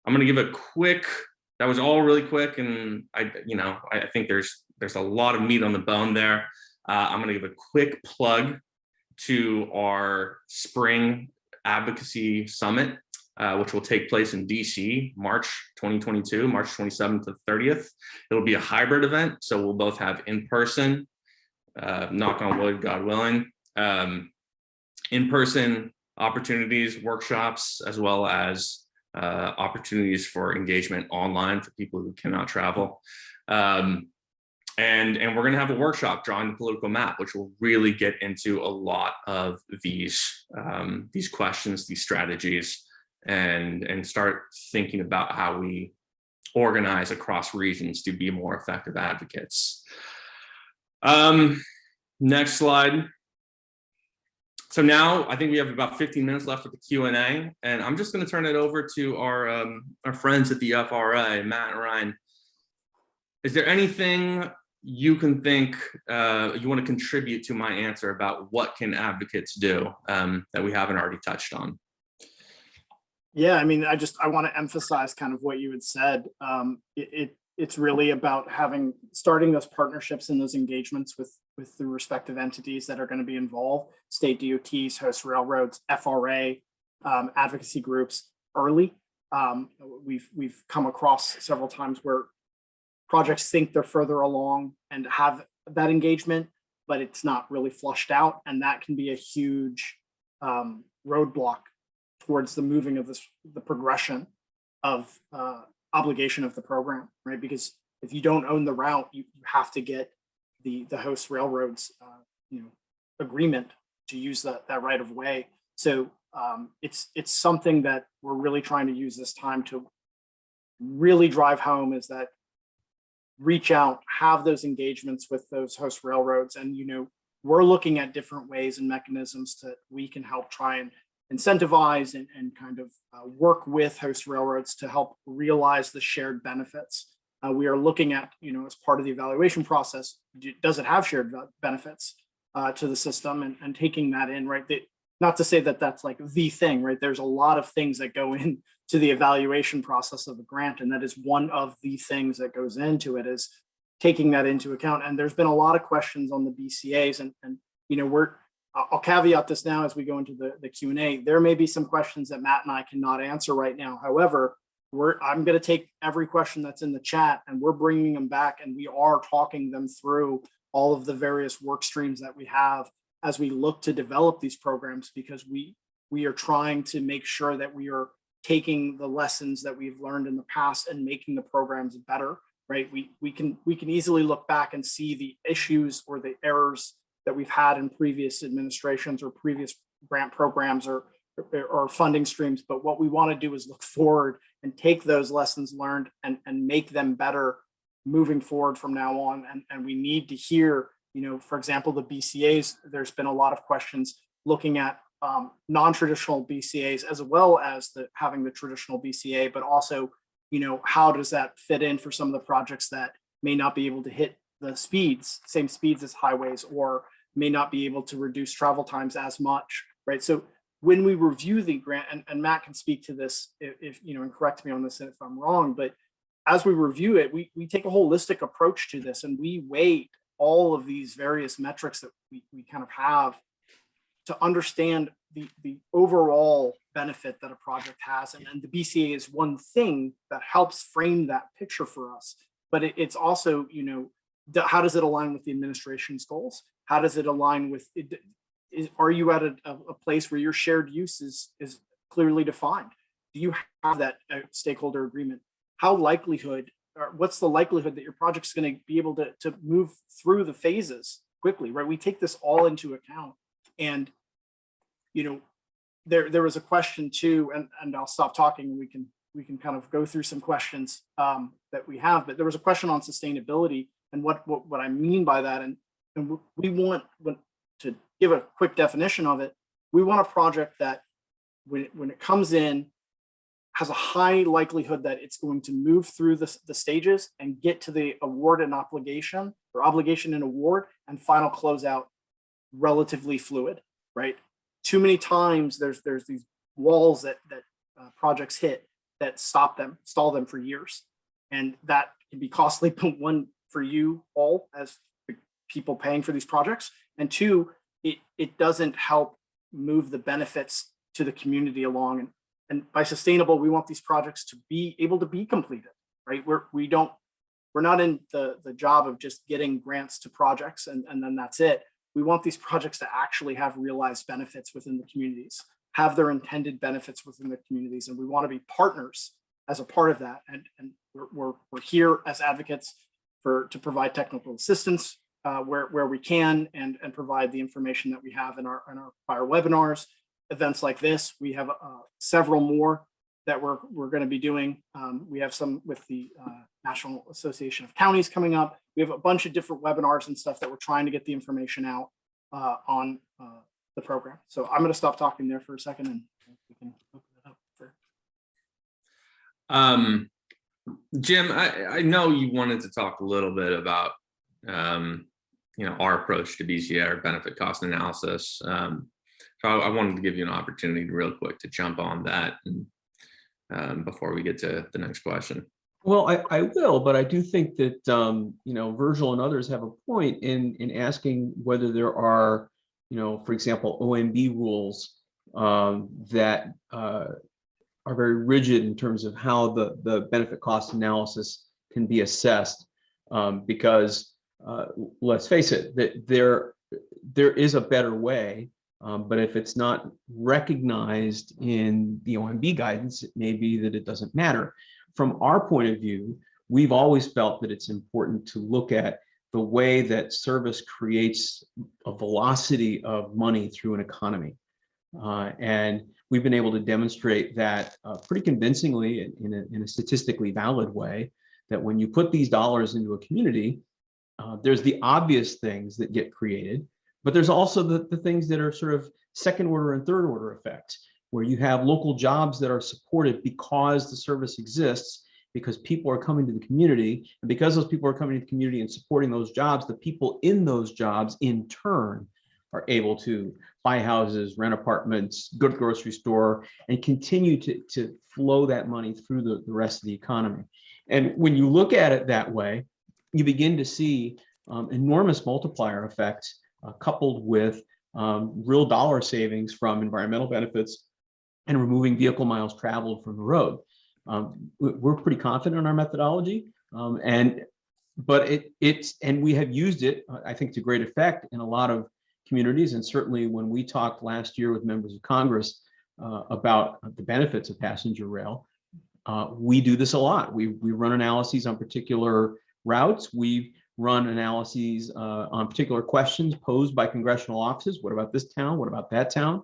I'm going to give a quick, that was all really quick. And I think there's a lot of meat on the bone there. I'm going to give a quick plug to our spring advocacy summit, which will take place in DC, March 2022, March 27th to 30th. It'll be a hybrid event. So we'll both have in-person, knock on wood, God willing, in-person opportunities, workshops, as well as opportunities for engagement online for people who cannot travel. And we're going to have a workshop, Drawing the Political Map, which will really get into a lot of these questions, these strategies, and start thinking about how we organize across regions to be more effective advocates. Next slide. So now I think we have about 15 minutes left with the Q&A, and I'm just going to turn it over to our friends at the FRA, Matt and Ryan. Is there anything you can think you want to contribute to my answer about what can advocates do that we haven't already touched on? Yeah, I mean, I want to emphasize kind of what you had said. It's really about starting those partnerships and those engagements with the respective entities that are going to be involved, state DOTs, host railroads, FRA, advocacy groups early. We've come across several times where projects think they're further along and have that engagement, but it's not really flushed out. And that can be a huge roadblock towards the moving of the progression of obligation of the program, right? Because if you don't own the route, you have to get the host railroads, agreement to use that right of way. So it's something that we're really trying to use this time to really drive home, is that reach out, have those engagements with those host railroads. And, we're looking at different ways and mechanisms that we can help try and incentivize and kind of work with host railroads to help realize the shared benefits. We are looking at, as part of the evaluation process, does it have shared benefits to the system, and taking that in, right? Not to say that that's like the thing, right? There's a lot of things that go into the evaluation process of a grant, and that is one of the things that goes into it, is taking that into account. And there's been a lot of questions on the BCAs, and I'll caveat this now as we go into the Q&A. There may be some questions that Matt and I cannot answer right now. However, I'm going to take every question that's in the chat, and we're bringing them back, and we are talking them through all of the various work streams that we have as we look to develop these programs, because we are trying to make sure that we are taking the lessons that we've learned in the past and making the programs better, right? We can easily look back and see the issues or the errors that we've had in previous administrations or previous grant programs or funding streams. But what we want to do is look forward and take those lessons learned and make them better moving forward from now on. And we need to hear, for example, the BCAs, there's been a lot of questions looking at non-traditional BCAs as well as having the traditional BCA, but also, how does that fit in for some of the projects that may not be able to hit the same speeds as highways, or may not be able to reduce travel times as much, right? So when we review the grant, and Matt can speak to this if and correct me on this if I'm wrong, but as we review it, we take a holistic approach to this, and we weight all of these various metrics that we kind of have to understand the overall benefit that a project has. And the BCA is one thing that helps frame that picture for us, but it's also, how does it align with the administration's goals? How does it align with it? Are you at a place where your shared use is clearly defined? Do you have that stakeholder agreement? What's the likelihood that your project's going to be able to move through the phases quickly, right? We take this all into account. And, there was a question too, and I'll stop talking and we can kind of go through some questions that we have, but there was a question on sustainability and what I mean by that. And we want to give a quick definition of it. We want a project that when it comes in has a high likelihood that it's going to move through the stages and get to the award and obligation for obligation and award and final closeout relatively fluid, right? Too many times there's these walls that projects hit that stall them for years. And that can be costly, one, for you all as the people paying for these projects, and two, it doesn't help move the benefits to the community along. And by sustainable, we want these projects to be able to be completed, right? We're not in the job of just getting grants to projects and then that's it. We want these projects to actually have realized benefits within the communities, have their intended benefits within the communities, and we want to be partners as a part of that. And we're here as advocates to provide technical assistance where we can and provide the information that we have in our prior webinars, events like this. We have several more that we're going to be doing. We have some with the National Association of Counties coming up. We have a bunch of different webinars and stuff that we're trying to get the information out on the program. So I'm going to stop talking there for a second and we can open it up for. Jim, I know you wanted to talk a little bit about our approach to BCA, or benefit cost analysis. So I wanted to give you an opportunity real quick to jump on that and, before we get to the next question. Well, I will, but I do think that Virgil and others have a point in asking whether there are, for example, OMB rules that are very rigid in terms of how the benefit cost analysis can be assessed, because let's face it, that there is a better way, but if it's not recognized in the OMB guidance, it may be that it doesn't matter. From our point of view, we've always felt that it's important to look at the way that service creates a velocity of money through an economy. And we've been able to demonstrate that pretty convincingly in a statistically valid way, that when you put these dollars into a community, there's the obvious things that get created, but there's also the things that are sort of second order and third order effects, where you have local jobs that are supported because the service exists, because people are coming to the community, and because those people are coming to the community and supporting those jobs, the people in those jobs in turn are able to buy houses, rent apartments, go to the grocery store, and continue to flow that money through the rest of the economy. And when you look at it that way, you begin to see enormous multiplier effects coupled with real dollar savings from environmental benefits and removing vehicle miles traveled from the road. We're pretty confident in our methodology, but we have used it, I think, to great effect in a lot of communities. And certainly when we talked last year with members of Congress about the benefits of passenger rail, we do this a lot. We run analyses on particular routes. We've run analyses on particular questions posed by congressional offices. What about this town? What about that town?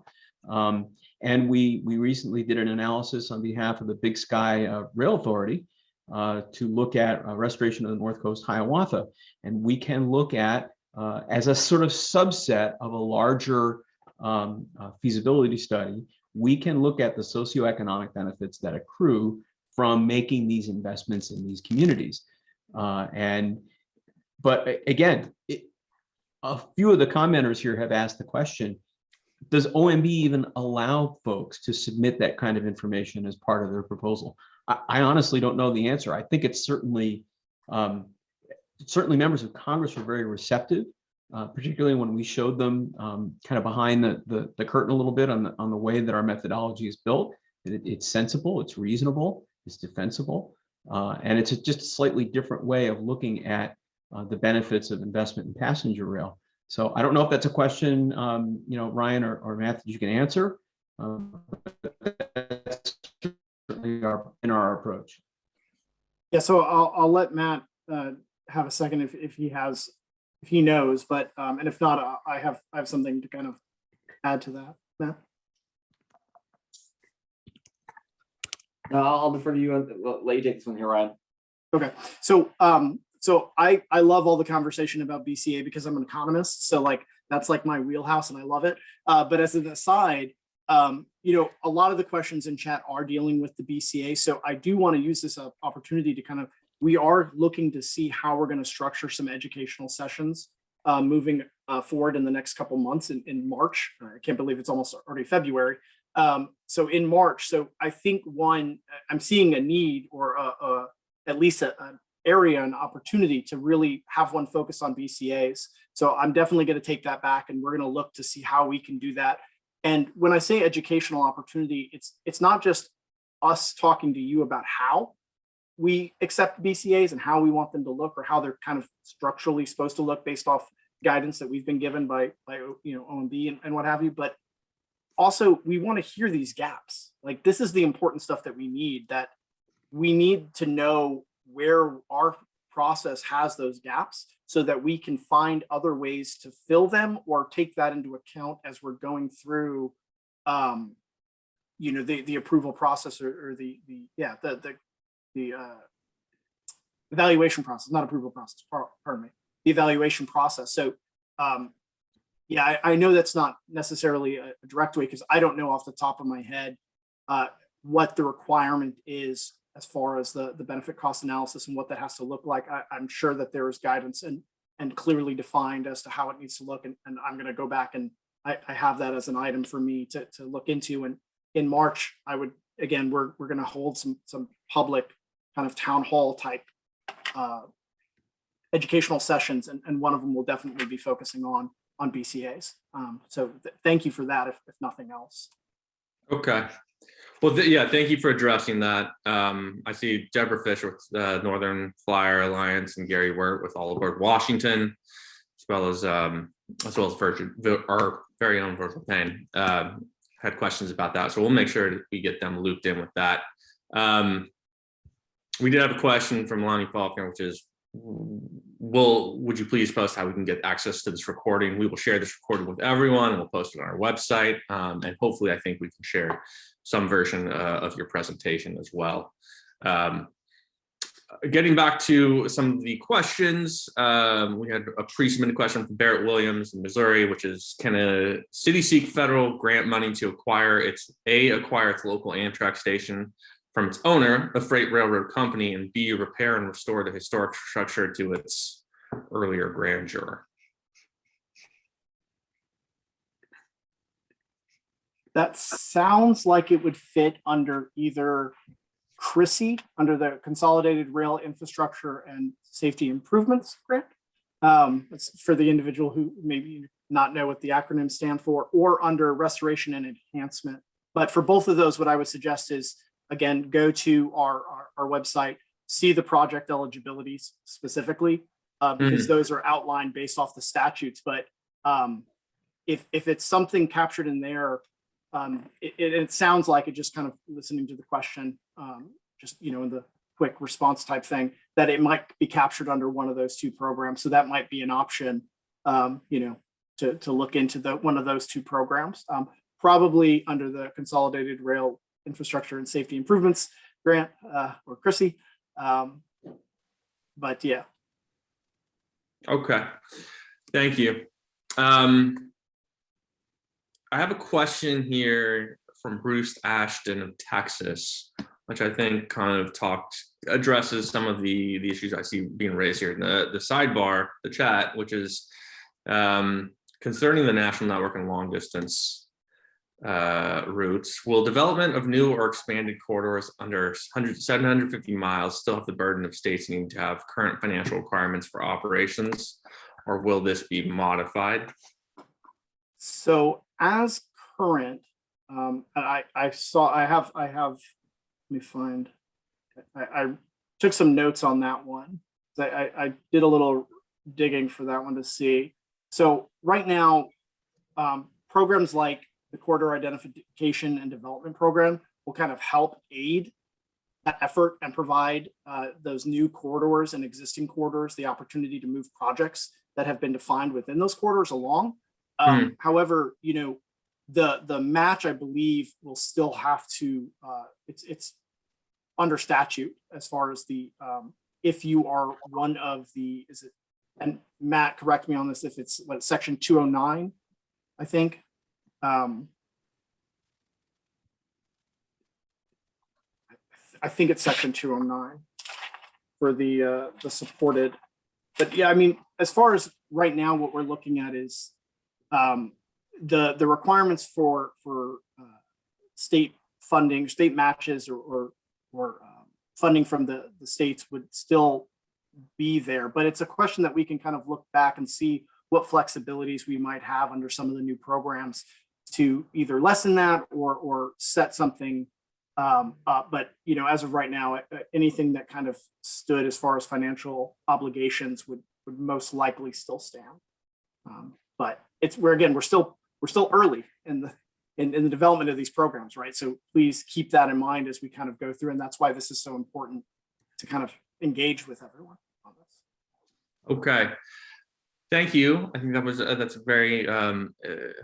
And we recently did an analysis on behalf of the Big Sky Rail Authority to look at restoration of the North Coast Hiawatha. And we can look at, as a sort of subset of a larger feasibility study, we can look at the socioeconomic benefits that accrue from making these investments in these communities. But again, a few of the commenters here have asked the question, does OMB even allow folks to submit that kind of information as part of their proposal? I honestly don't know the answer. I think it's certainly members of Congress were very receptive, particularly when we showed them kind of behind the curtain a little bit on the way that our methodology is built. It's sensible, it's reasonable, it's defensible, and it's just a slightly different way of looking at the benefits of investment in passenger rail. So I don't know if that's a question, Ryan or Matt, that you can answer. That's certainly in our approach. Yeah, so I'll let Matt have a second if he knows, but and if not, I have something to kind of add to that. Matt. No, I'll defer to you and let you take this one here, Ryan. Okay, so I love all the conversation about BCA because I'm an economist, so like that's like my wheelhouse and I love it. But as an aside, a lot of the questions in chat are dealing with the BCA, so I do want to use this opportunity to kind of we are looking to see how we're going to structure some educational sessions moving forward in the next couple months in March. I can't believe it's almost already February. So in March, so I think I'm seeing a need or at least an area, an opportunity to really have one focus on BCAs. So I'm definitely going to take that back, and we're going to look to see how we can do that. And when I say educational opportunity, it's not just us talking to you about how we accept BCAs and how we want them to look, or how they're kind of structurally supposed to look based off guidance that we've been given by OMB and what have you. But also, we want to hear these gaps. Like, this is the important stuff that we need to know where our process has those gaps, so that we can find other ways to fill them or take that into account as we're going through the approval process or the evaluation process, not approval process, pardon me, the evaluation process. So I know that's not necessarily a direct way, because I don't know off the top of my head what the requirement is as far as the benefit cost analysis and what that has to look like. I'm sure that there is guidance and clearly defined as to how it needs to look. And I'm going to go back, and I have that as an item for me to look into. And in March, we're going to hold some public kind of town hall type educational sessions. And one of them will definitely be focusing on BCAs. So thank you for that, if nothing else. Okay. Well, thank you for addressing that. I see Deborah Fisher with the Northern Flyer Alliance and Gary Wirt with All Aboard Washington, as well as our very own Virtual Pain had questions about that. So we'll make sure that we get them looped in with that. We did have a question from Lonnie Faulkner, which is, would you please post how we can get access to this recording? We will share this recording with everyone, and we'll post it on our website. And hopefully, I think we can share some version of your presentation as well. Getting back to some of the questions, we had a pre-submitted question from Barrett Williams in Missouri, which is, can a city seek federal grant money to acquire its local Amtrak station from its owner, a freight railroad company, and B, repair and restore the historic structure to its earlier grandeur? That sounds like it would fit under either CRISI, under the Consolidated Rail Infrastructure and Safety Improvements Grant. It's for the individual who maybe not know what the acronyms stand for, or under Restoration and Enhancement. But for both of those, what I would suggest is, again, go to our website, see the project eligibilities specifically, because those are outlined based off the statutes. But if it's something captured in there, it sounds like it, just kind of listening to the question, in the quick response type thing, that it might be captured under one of those two programs. So that might be an option, to look into one of those two programs, probably under the Consolidated Rail Infrastructure and Safety Improvements Grant, or CRISI. But yeah. Okay, thank you. I have a question here from Bruce Ashton of Texas, which I think kind of addresses some of the issues I see being raised here in the sidebar, the chat, which is concerning the national network and long distance routes. Will development of new or expanded corridors under 750 miles still have the burden of states needing to have current financial requirements for operations, or will this be modified? So as current, I took some notes on that one. I did a little digging for that one to see. So right now, programs like the Corridor Identification and Development Program will kind of help aid that effort and provide those new corridors and existing corridors the opportunity to move projects that have been defined within those corridors along. However, the match, I believe, will still have to, it's under statute as far as the, if you are one of the, and Matt, correct me on this, if it's section 209, I think. I think it's section 209. the supported. But yeah, I mean, as far as right now, what we're looking at is the requirements for state funding, state matches, or funding from the states would still be there. But it's a question that we can kind of look back and see what flexibilities we might have under some of the new programs to either lessen that or set something up. But as of right now, anything that kind of stood as far as financial obligations would most likely still stand. But we're still early in the development of these programs, right? So please keep that in mind as we kind of go through, and that's why this is so important to kind of engage with everyone on this. Okay, thank you. I think that's very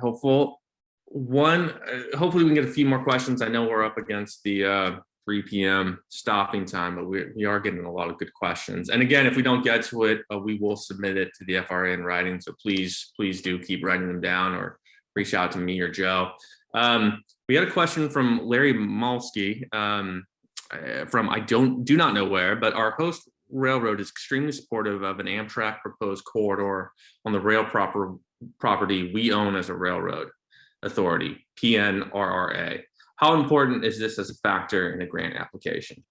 helpful. Hopefully we can get a few more questions. I know we're up against the 3 p.m. stopping time, but we are getting a lot of good questions. And again, if we don't get to it, we will submit it to the FRA in writing. So please do keep writing them down or reach out to me or Joe. We had a question from Larry Malsky from I do not know where, but our host railroad is extremely supportive of an Amtrak proposed corridor on the rail property we own as a railroad authority, PNRRA. How important is this as a factor in a grant application?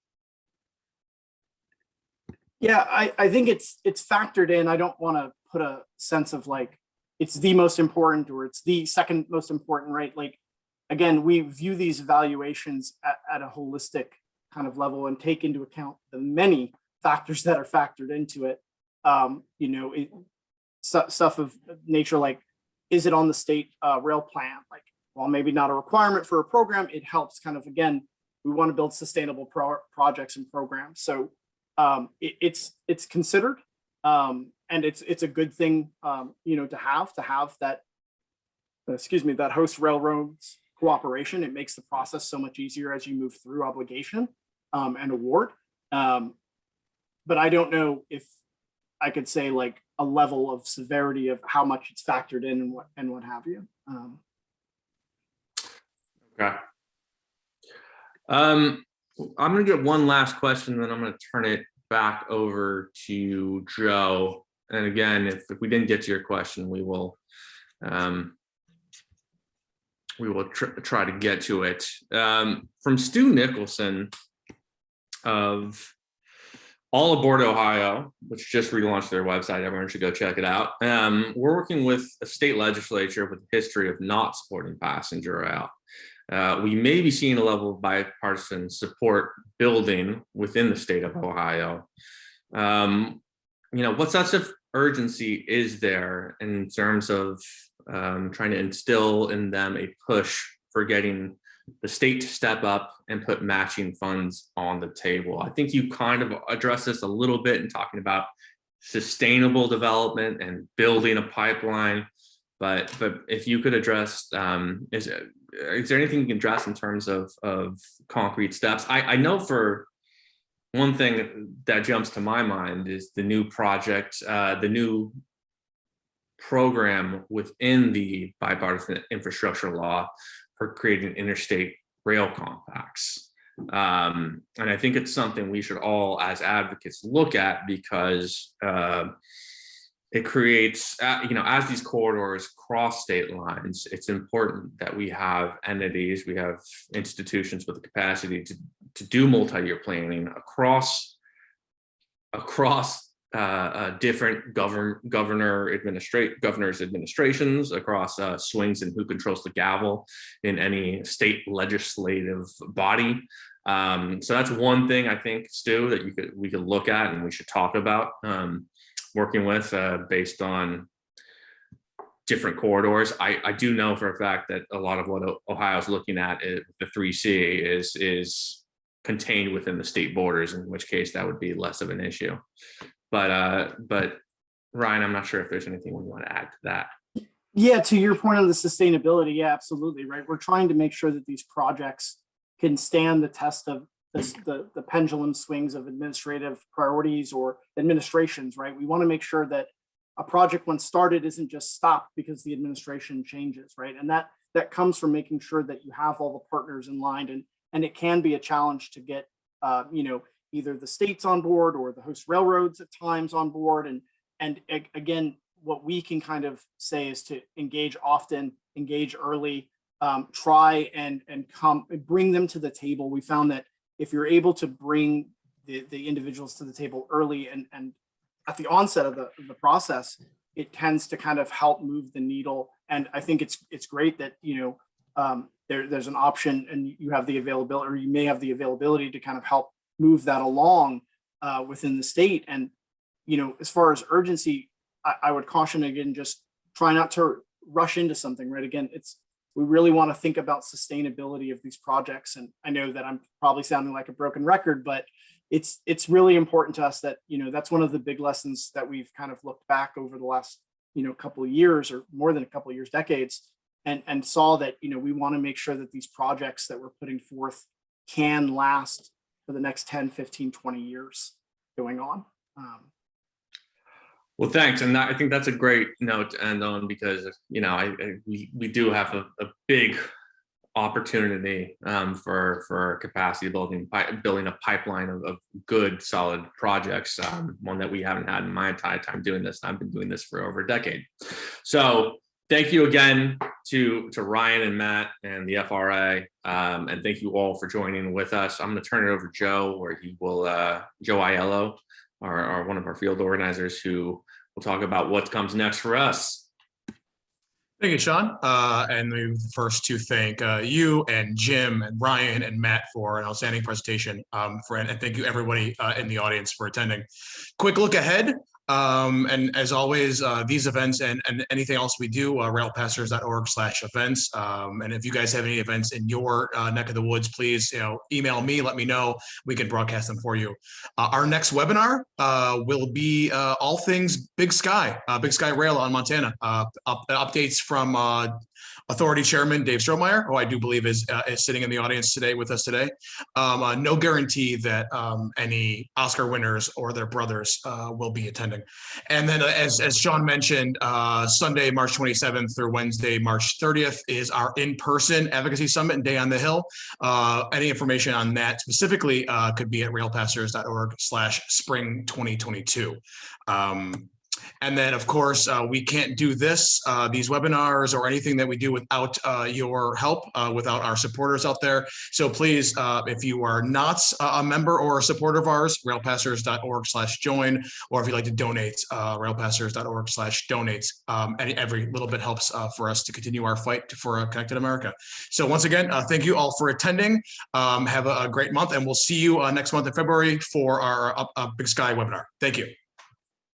Yeah, I think it's factored in. I don't want to put a sense of like it's the most important or it's the second most important, right? Like, again, we view these evaluations at a holistic kind of level and take into account the many factors that are factored into it. Stuff of nature like, is it on the state rail plan? Like, while maybe not a requirement for a program, it helps kind of, again, we want to build sustainable projects and programs. So it's considered, and it's a good thing, to have that, that host railroads cooperation. It makes the process so much easier as you move through obligation and award. But I don't know if I could say like a level of severity of how much it's factored in and what have you. Okay. I'm going to get one last question, then I'm going to turn it back over to Joe. And again, if we didn't get to your question, we will try to get to it. From Stu Nicholson of All Aboard Ohio, which just relaunched their website. Everyone should go check it out. We're working with a state legislature with a history of not supporting passenger rail. We may be seeing a level of bipartisan support building within the state of Ohio. What sense of urgency is there in terms of trying to instill in them a push for getting the state to step up and put matching funds on the table? I think you kind of addressed this a little bit in talking about sustainable development and building a pipeline, but if you could address, is there anything you can address in terms of concrete steps? I know for one thing that jumps to my mind is the new project, the new program within the bipartisan infrastructure law for creating interstate rail compacts. And I think it's something we should all as advocates look at because it creates, as these corridors cross state lines, it's important that we have entities, we have institutions with the capacity to do multi-year planning across different governors' administrations, across swings and who controls the gavel in any state legislative body. So that's one thing I think, Stu, that we could look at and we should talk about working with based on different corridors. I do know for a fact that a lot of what Ohio is looking at, the 3C, is contained within the state borders, in which case that would be less of an issue. But Ryan, I'm not sure if there's anything we want to add to that. Yeah, to your point on the sustainability, yeah, absolutely, right. We're trying to make sure that these projects can stand the test of the pendulum swings of administrative priorities or administrations, right? We want to make sure that a project once started isn't just stopped because the administration changes, right? And that comes from making sure that you have all the partners in line, and it can be a challenge to get either the states on board or the host railroads at times on board. And again, what we can kind of say is to engage often, engage early, try and bring them to the table. We found that if you're able to bring the individuals to the table early and at the onset of the process, it tends to kind of help move the needle. And I think it's great that, there's an option and you have the availability, or you may have the availability to kind of help move that along within the state. And, as far as urgency, I would caution again, just try not to rush into something, right? Again, we really want to think about sustainability of these projects. And I know that I'm probably sounding like a broken record, but it's really important to us that, that's one of the big lessons that we've kind of looked back over the last, couple of years, or more than a couple of years, decades, and saw that, we want to make sure that these projects that we're putting forth can last for the next 10, 15, 20 years going on. Well, thanks. And I think that's a great note to end on, because, we do have a big opportunity for capacity building a pipeline of good, solid projects, one that we haven't had in my entire time doing this. I've been doing this for over a decade. So thank you again to Ryan and Matt and the FRA, and thank you all for joining with us. I'm going to turn it over to Joe, where he will, Joe Aiello, our one of our field organizers, who will talk about what comes next for us. Thank you, Sean. And the first to thank you and Jim and Ryan and Matt for an outstanding presentation. And thank you everybody in the audience for attending. Quick look ahead. And as always, these events and anything else we do, railpassers.org/events. And if you guys have any events in your neck of the woods, please, email me, let me know. We can broadcast them for you. Our next webinar will be all things Big Sky Rail on Montana. Updates from Authority Chairman Dave Strohmeyer, who I do believe is sitting in the audience today with us today. No guarantee that any Oscar winners or their brothers will be attending. And then as Sean mentioned, Sunday, March 27th through Wednesday, March 30th is our in-person Advocacy Summit and Day on the Hill. Any information on that specifically could be at railpassers.org/spring 2022. And then, of course, we can't do these webinars or anything that we do without your help, without our supporters out there. So please, if you are not a member or a supporter of ours, railpassers.org/join, or if you'd like to donate, railpassers.org/donate. Every little bit helps for us to continue our fight for a connected America. So once again, thank you all for attending. Have a great month, and we'll see you next month in February for our Big Sky webinar. Thank you.